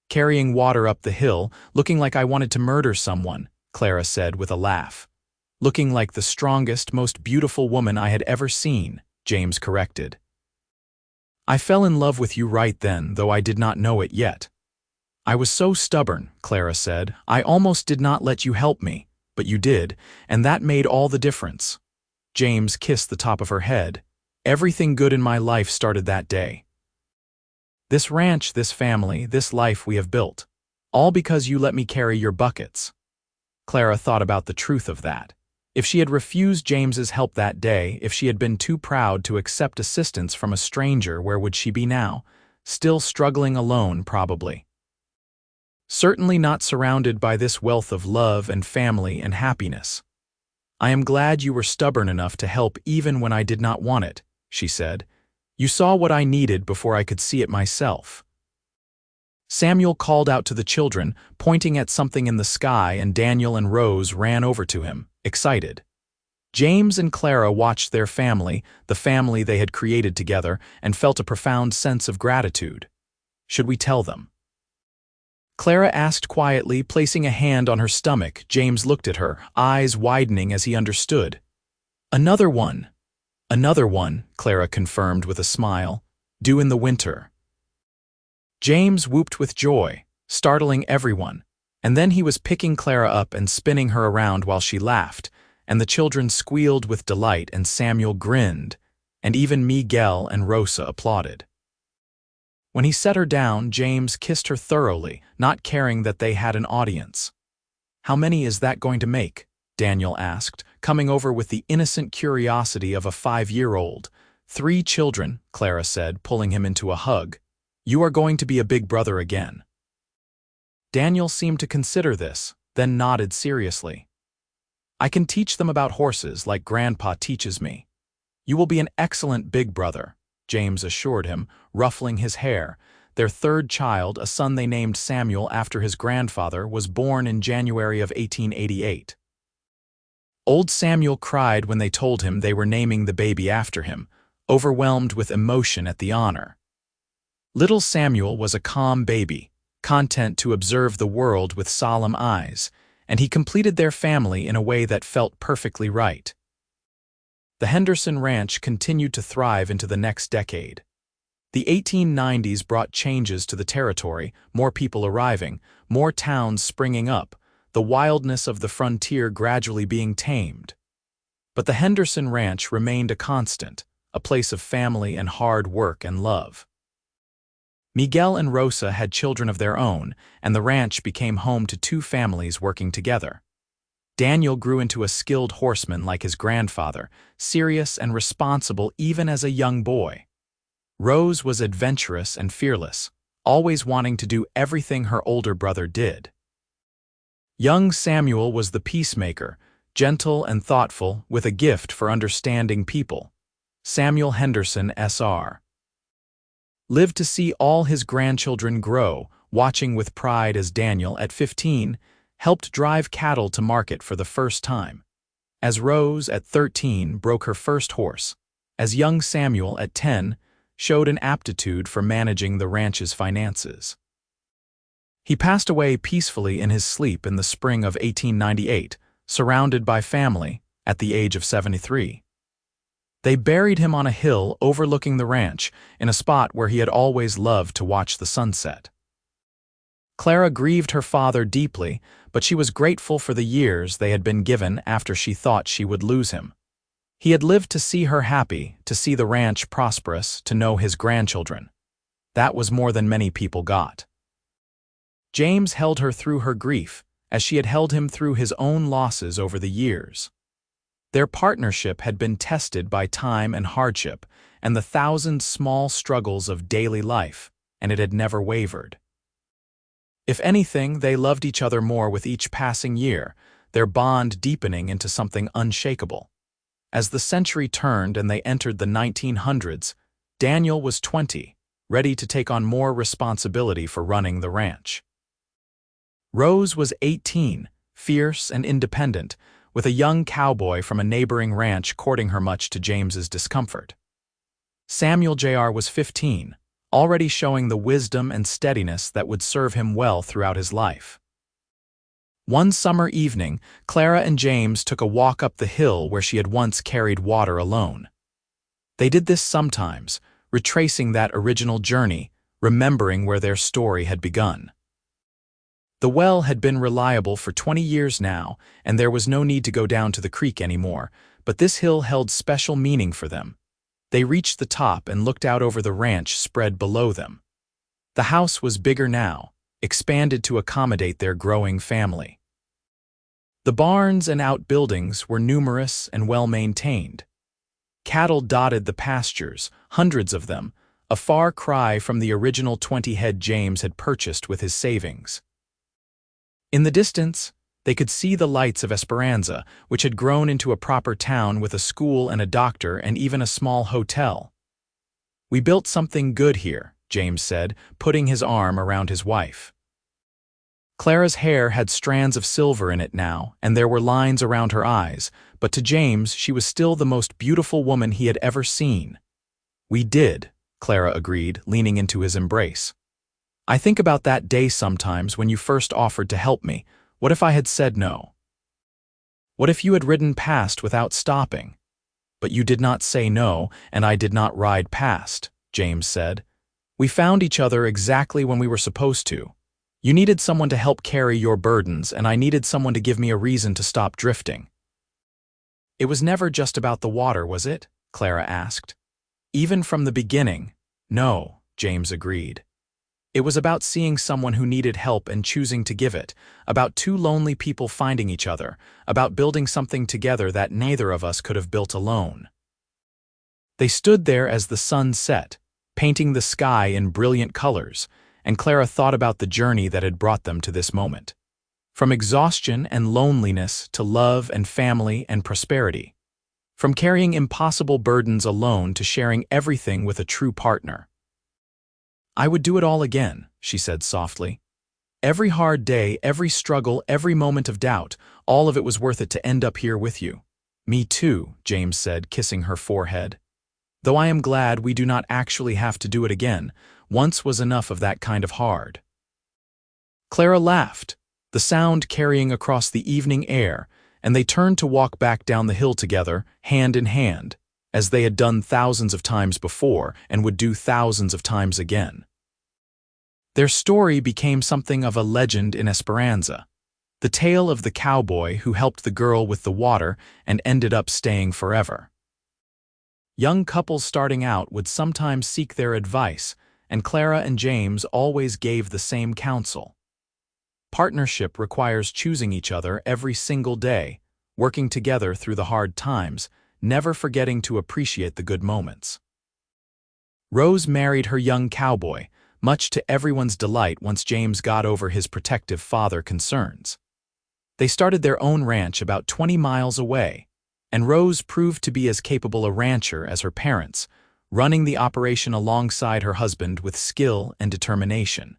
"Carrying water up the hill, looking like I wanted to murder someone," Clara said with a laugh. "Looking like the strongest, most beautiful woman I had ever seen," James corrected. "I fell in love with you right then, though I did not know it yet. I was so stubborn," Clara said. "I almost did not let you help me, but you did, and that made all the difference." James kissed the top of her head. "Everything good in my life started that day. This ranch, this family, this life we have built. All because you let me carry your buckets." Clara thought about the truth of that. If she had refused James's help that day, if she had been too proud to accept assistance from a stranger, where would she be now? Still struggling alone, probably. Certainly not surrounded by this wealth of love and family and happiness. "I am glad you were stubborn enough to help even when I did not want it," she said. "You saw what I needed before I could see it myself." Samuel called out to the children, pointing at something in the sky, and Daniel and Rose ran over to him, excited. James and Clara watched their family, the family they had created together, and felt a profound sense of gratitude. "Should we tell them?" Clara asked quietly, placing a hand on her stomach. James looked at her, eyes widening as he understood. "Another one." "Another one," Clara confirmed with a smile. "Due in the winter." James whooped with joy, startling everyone, and then he was picking Clara up and spinning her around while she laughed, and the children squealed with delight, and Samuel grinned, and even Miguel and Rosa applauded. When he set her down, James kissed her thoroughly, not caring that they had an audience. "How many is that going to make?" Daniel asked, coming over with the innocent curiosity of a 5-year-old. "3 children," Clara said, pulling him into a hug. "You are going to be a big brother again." Daniel seemed to consider this, then nodded seriously. "I can teach them about horses like Grandpa teaches me." "You will be an excellent big brother," James assured him, ruffling his hair. Their 3rd child, a son they named Samuel after his grandfather, was born in January of 1888. Old Samuel cried when they told him they were naming the baby after him, overwhelmed with emotion at the honor. Little Samuel was a calm baby, content to observe the world with solemn eyes, and he completed their family in a way that felt perfectly right. The Henderson Ranch continued to thrive into the next decade. The 1890s brought changes to the territory, more people arriving, more towns springing up, the wildness of the frontier gradually being tamed. But the Henderson Ranch remained a constant, a place of family and hard work and love. Miguel and Rosa had children of their own, and the ranch became home to 2 families working together. Daniel grew into a skilled horseman like his grandfather, serious and responsible even as a young boy. Rose was adventurous and fearless, always wanting to do everything her older brother did. Young Samuel was the peacemaker, gentle and thoughtful, with a gift for understanding people. Samuel Henderson, Sr. lived to see all his grandchildren grow, watching with pride as Daniel, at 15, helped drive cattle to market for the first time. As Rose, at 13, broke her first horse. As young Samuel, at 10, showed an aptitude for managing the ranch's finances. He passed away peacefully in his sleep in the spring of 1898, surrounded by family, at the age of 73. They buried him on a hill overlooking the ranch, in a spot where he had always loved to watch the sunset. Clara grieved her father deeply, but she was grateful for the years they had been given after she thought she would lose him. He had lived to see her happy, to see the ranch prosperous, to know his grandchildren. That was more than many people got. James held her through her grief, as she had held him through his own losses over the years. Their partnership had been tested by time and hardship, and the thousand small struggles of daily life, and it had never wavered. If anything, they loved each other more with each passing year, their bond deepening into something unshakable. As the century turned and they entered the 1900s, Daniel was 20, ready to take on more responsibility for running the ranch. Rose was 18, fierce and independent, with a young cowboy from a neighboring ranch courting her much to James's discomfort. Samuel Jr. was 15, already showing the wisdom and steadiness that would serve him well throughout his life. One summer evening, Clara and James took a walk up the hill where she had once carried water alone. They did this sometimes, retracing that original journey, remembering where their story had begun. The well had been reliable for 20 years now, and there was no need to go down to the creek anymore, but this hill held special meaning for them. They reached the top and looked out over the ranch spread below them. The house was bigger now, expanded to accommodate their growing family. The barns and outbuildings were numerous and well-maintained. Cattle dotted the pastures, hundreds of them, a far cry from the original 20 head James had purchased with his savings. In the distance, they could see the lights of Esperanza, which had grown into a proper town with a school and a doctor and even a small hotel. "We built something good here," James said, putting his arm around his wife. Clara's hair had strands of silver in it now, and there were lines around her eyes, but to James she was still the most beautiful woman he had ever seen. "We did," Clara agreed, leaning into his embrace. "I think about that day sometimes when you first offered to help me. What if I had said no? What if you had ridden past without stopping? But you did not say no, and I did not ride past," James said. "We found each other exactly when we were supposed to. You needed someone to help carry your burdens, and I needed someone to give me a reason to stop drifting." "It was never just about the water, was it?" Clara asked. "Even from the beginning." "No," James agreed. "It was about seeing someone who needed help and choosing to give it, about two lonely people finding each other, about building something together that neither of us could have built alone." They stood there as the sun set, painting the sky in brilliant colors, and Clara thought about the journey that had brought them to this moment. From exhaustion and loneliness to love and family and prosperity. From carrying impossible burdens alone to sharing everything with a true partner. "I would do it all again," she said softly. "Every hard day, every struggle, every moment of doubt, all of it was worth it to end up here with you." "Me too," James said, kissing her forehead. "Though I am glad we do not actually have to do it again. Once was enough of that kind of hard." Clara laughed, the sound carrying across the evening air, and they turned to walk back down the hill together, hand in hand, as they had done thousands of times before and would do thousands of times again. Their story became something of a legend in Esperanza, the tale of the cowboy who helped the girl with the water and ended up staying forever. Young couples starting out would sometimes seek their advice, and Clara and James always gave the same counsel. Partnership requires choosing each other every single day, working together through the hard times, never forgetting to appreciate the good moments. Rose married her young cowboy, much to everyone's delight once James got over his protective father concerns. They started their own ranch about 20 miles away, and Rose proved to be as capable a rancher as her parents, running the operation alongside her husband with skill and determination.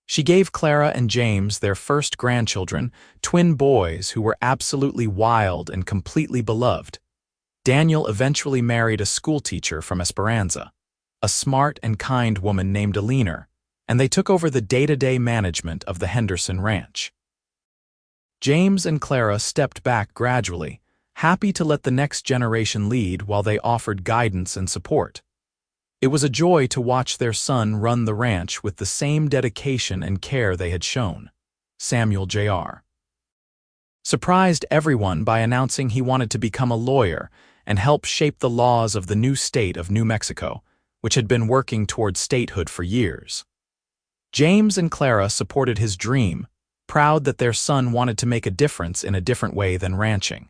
She gave Clara and James their first grandchildren, twin boys who were absolutely wild and completely beloved. Daniel eventually married a schoolteacher from Esperanza, a smart and kind woman named Alina, and they took over the day-to-day management of the Henderson ranch. James and Clara stepped back gradually, happy to let the next generation lead while they offered guidance and support. It was a joy to watch their son run the ranch with the same dedication and care they had shown. Samuel Jr. surprised everyone by announcing he wanted to become a lawyer and help shape the laws of the new state of New Mexico, which had been working toward statehood for years. James and Clara supported his dream, proud that their son wanted to make a difference in a different way than ranching.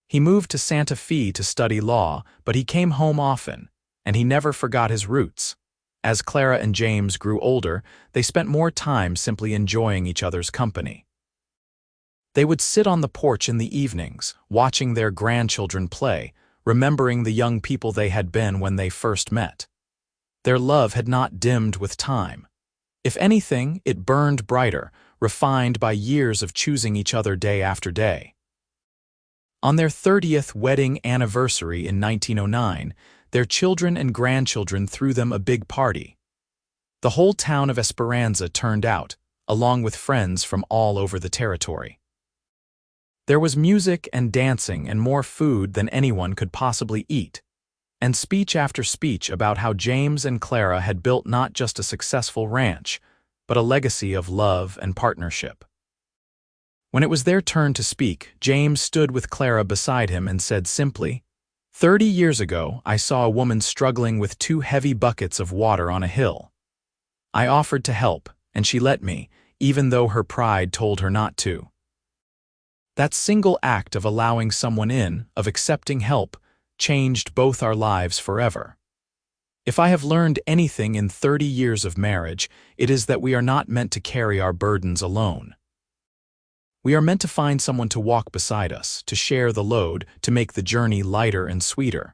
He moved to Santa Fe to study law, but he came home often, and he never forgot his roots. As Clara and James grew older, they spent more time simply enjoying each other's company. They would sit on the porch in the evenings, watching their grandchildren play, remembering the young people they had been when they first met. Their love had not dimmed with time. If anything, it burned brighter, refined by years of choosing each other day after day. On their 30th wedding anniversary in 1909, their children and grandchildren threw them a big party. The whole town of Esperanza turned out, along with friends from all over the territory. There was music and dancing and more food than anyone could possibly eat, and speech after speech about how James and Clara had built not just a successful ranch, but a legacy of love and partnership. When it was their turn to speak, James stood with Clara beside him and said simply, 30 years ago, I saw a woman struggling with 2 heavy buckets of water on a hill. I offered to help, and she let me, even though her pride told her not to. That single act of allowing someone in, of accepting help, changed both our lives forever. If I have learned anything in 30 years of marriage, it is that we are not meant to carry our burdens alone. We are meant to find someone to walk beside us, to share the load, to make the journey lighter and sweeter.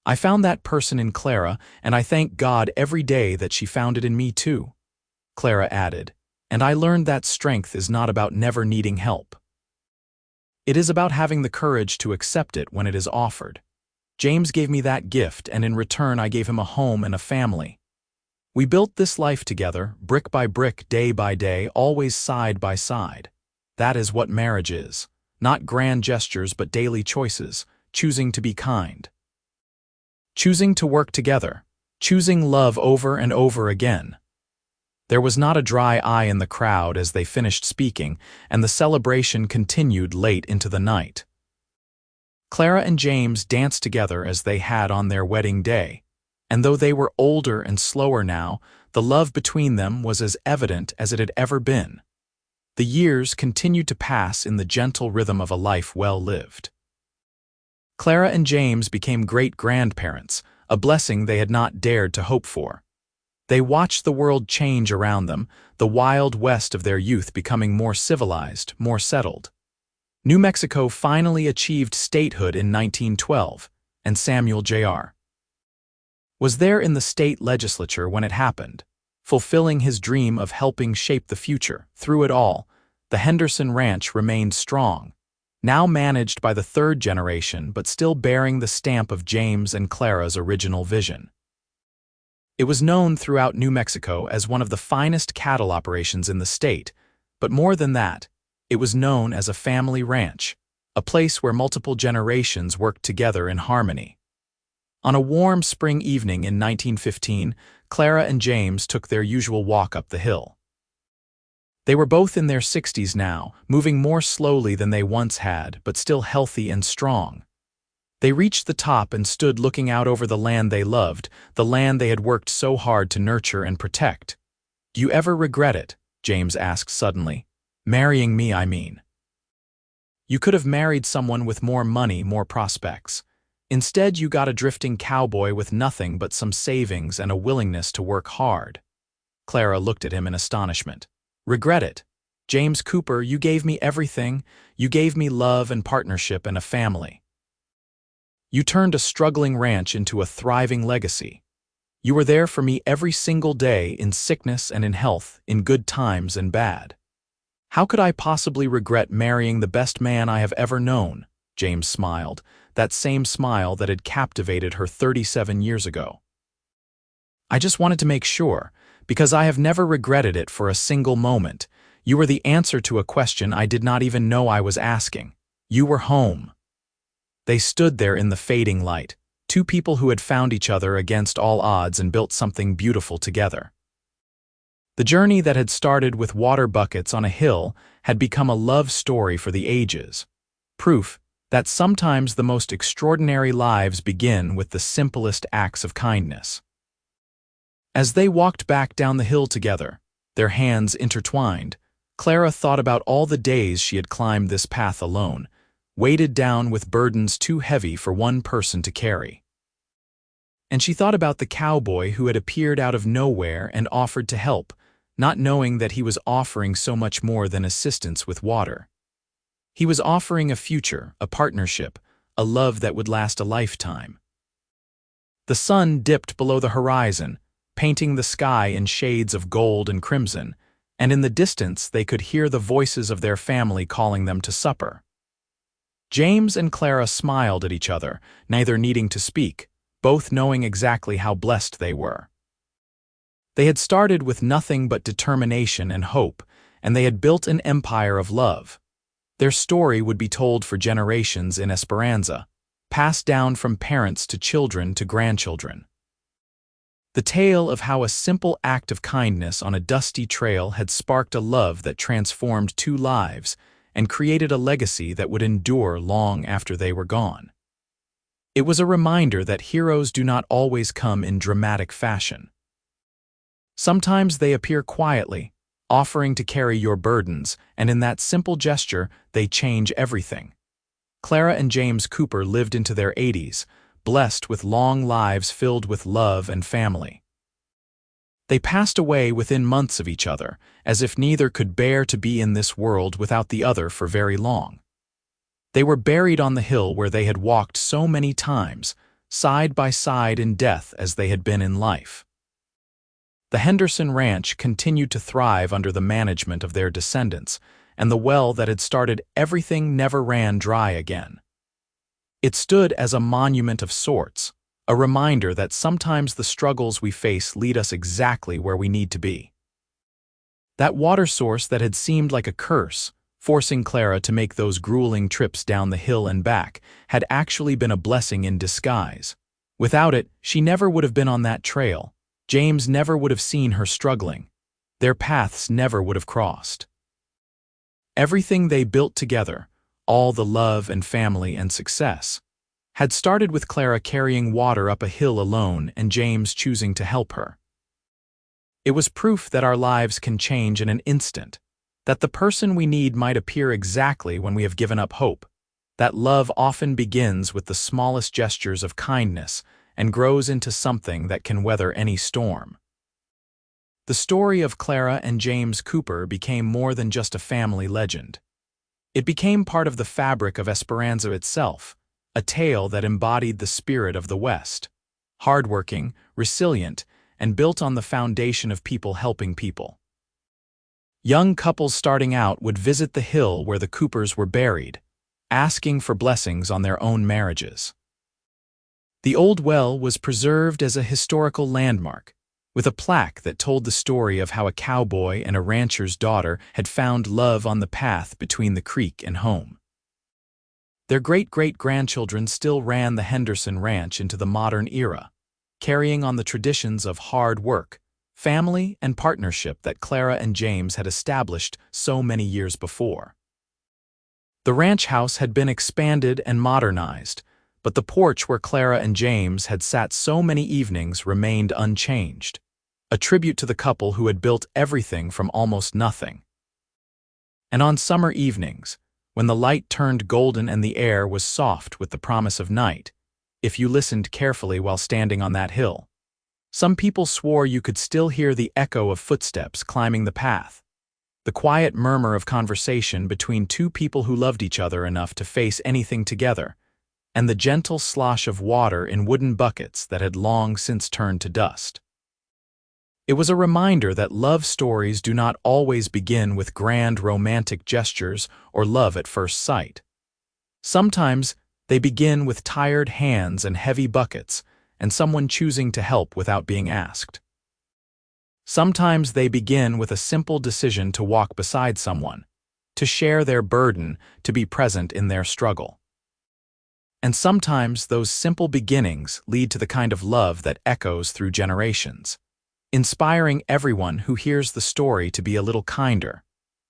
I found that person in Clara, and I thank God every day that she found it in me too, Clara added, and I learned that strength is not about never needing help. It is about having the courage to accept it when it is offered. James gave me that gift, and in return I gave him a home and a family. We built this life together, brick by brick, day by day, always side by side. That is what marriage is. Not grand gestures but daily choices, choosing to be kind. Choosing to work together, choosing love over and over again. There was not a dry eye in the crowd as they finished speaking, and the celebration continued late into the night. Clara and James danced together as they had on their wedding day, and though they were older and slower now, the love between them was as evident as it had ever been. The years continued to pass in the gentle rhythm of a life well lived. Clara and James became great-grandparents, a blessing they had not dared to hope for. They watched the world change around them, the wild west of their youth becoming more civilized, more settled. New Mexico finally achieved statehood in 1912, and Samuel Jr. was there in the state legislature when it happened, fulfilling his dream of helping shape the future. Through it all, the Henderson Ranch remained strong, now managed by the third generation but still bearing the stamp of James and Clara's original vision. It was known throughout New Mexico as one of the finest cattle operations in the state, but more than that, it was known as a family ranch, a place where multiple generations worked together in harmony. On a warm spring evening in 1915, Clara and James took their usual walk up the hill. They were both in their 60s now, moving more slowly than they once had, but still healthy and strong. They reached the top and stood looking out over the land they loved, the land they had worked so hard to nurture and protect. "Do you ever regret it?" James asked suddenly. "Marrying me, I mean." "You could have married someone with more money, more prospects. Instead, you got a drifting cowboy with nothing but some savings and a willingness to work hard." Clara looked at him in astonishment. "Regret it? James Cooper, you gave me everything. You gave me love and partnership and a family. You turned a struggling ranch into a thriving legacy. You were there for me every single day, in sickness and in health, in good times and bad. How could I possibly regret marrying the best man I have ever known?" James smiled, that same smile that had captivated her 37 years ago. "I just wanted to make sure, because I have never regretted it for a single moment. You were the answer to a question I did not even know I was asking. You were home." They stood there in the fading light, two people who had found each other against all odds and built something beautiful together. The journey that had started with water buckets on a hill had become a love story for the ages, proof that sometimes the most extraordinary lives begin with the simplest acts of kindness. As they walked back down the hill together, their hands intertwined, Clara thought about all the days she had climbed this path alone, weighted down with burdens too heavy for one person to carry. And she thought about the cowboy who had appeared out of nowhere and offered to help, not knowing that he was offering so much more than assistance with water. He was offering a future, a partnership, a love that would last a lifetime. The sun dipped below the horizon, painting the sky in shades of gold and crimson, and in the distance they could hear the voices of their family calling them to supper. James and Clara smiled at each other, neither needing to speak, both knowing exactly how blessed they were. They had started with nothing but determination and hope, and they had built an empire of love. Their story would be told for generations in Esperanza, passed down from parents to children to grandchildren. The tale of how a simple act of kindness on a dusty trail had sparked a love that transformed two lives and created a legacy that would endure long after they were gone. It was a reminder that heroes do not always come in dramatic fashion. Sometimes they appear quietly, offering to carry your burdens, and in that simple gesture, they change everything. Clara and James Cooper lived into their 80s, blessed with long lives filled with love and family. They passed away within months of each other, as if neither could bear to be in this world without the other for very long. They were buried on the hill where they had walked so many times, side by side in death as they had been in life. The Henderson Ranch continued to thrive under the management of their descendants, and the well that had started everything never ran dry again. It stood as a monument of sorts, a reminder that sometimes the struggles we face lead us exactly where we need to be. That water source that had seemed like a curse, forcing Clara to make those grueling trips down the hill and back, had actually been a blessing in disguise. Without it, she never would have been on that trail. James never would have seen her struggling. Their paths never would have crossed. Everything they built together, all the love and family and success, had started with Clara carrying water up a hill alone and James choosing to help her. It was proof that our lives can change in an instant, that the person we need might appear exactly when we have given up hope, that love often begins with the smallest gestures of kindness and grows into something that can weather any storm. The story of Clara and James Cooper became more than just a family legend. It became part of the fabric of Esperanza itself, a tale that embodied the spirit of the West, hardworking, resilient, and built on the foundation of people helping people. Young couples starting out would visit the hill where the Coopers were buried, asking for blessings on their own marriages. The old well was preserved as a historical landmark, with a plaque that told the story of how a cowboy and a rancher's daughter had found love on the path between the creek and home. Their great-great-grandchildren still ran the Henderson Ranch into the modern era, carrying on the traditions of hard work, family, and partnership that Clara and James had established so many years before. The ranch house had been expanded and modernized, but the porch where Clara and James had sat so many evenings remained unchanged, a tribute to the couple who had built everything from almost nothing. And on summer evenings, when the light turned golden and the air was soft with the promise of night, if you listened carefully while standing on that hill, some people swore you could still hear the echo of footsteps climbing the path, the quiet murmur of conversation between two people who loved each other enough to face anything together, and the gentle slosh of water in wooden buckets that had long since turned to dust. It was a reminder that love stories do not always begin with grand romantic gestures or love at first sight. Sometimes they begin with tired hands and heavy buckets, and someone choosing to help without being asked. Sometimes they begin with a simple decision to walk beside someone, to share their burden, to be present in their struggle. And sometimes those simple beginnings lead to the kind of love that echoes through generations, inspiring everyone who hears the story to be a little kinder,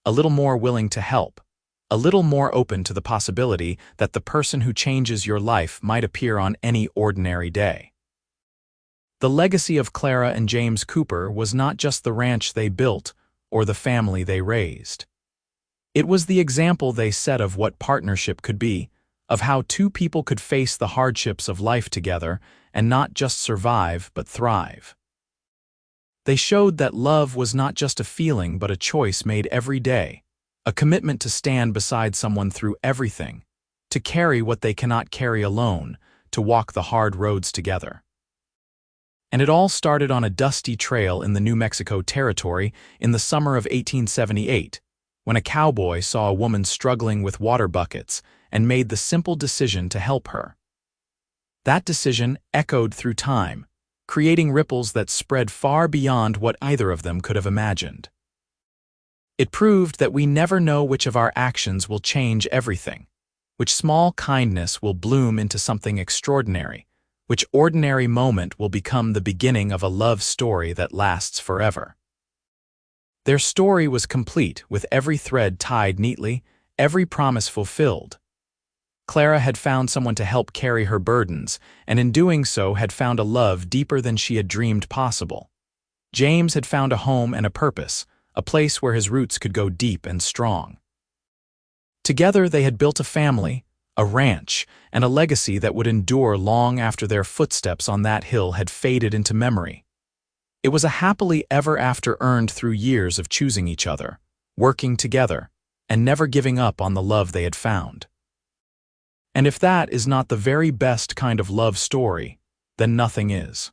a little more willing to help, a little more open to the possibility that the person who changes your life might appear on any ordinary day. The legacy of Clara and James Cooper was not just the ranch they built or the family they raised. It was the example they set of what partnership could be, of how two people could face the hardships of life together and not just survive but thrive. They showed that love was not just a feeling but a choice made every day, a commitment to stand beside someone through everything, to carry what they cannot carry alone, to walk the hard roads together. And it all started on a dusty trail in the New Mexico Territory in the summer of 1878, when a cowboy saw a woman struggling with water buckets and made the simple decision to help her. That decision echoed through time, creating ripples that spread far beyond what either of them could have imagined. It proved that we never know which of our actions will change everything, which small kindness will bloom into something extraordinary, which ordinary moment will become the beginning of a love story that lasts forever. Their story was complete, with every thread tied neatly, every promise fulfilled. Clara had found someone to help carry her burdens, and in doing so had found a love deeper than she had dreamed possible. James had found a home and a purpose, a place where his roots could go deep and strong. Together they had built a family, a ranch, and a legacy that would endure long after their footsteps on that hill had faded into memory. It was a happily ever after earned through years of choosing each other, working together, and never giving up on the love they had found. And if that is not the very best kind of love story, then nothing is.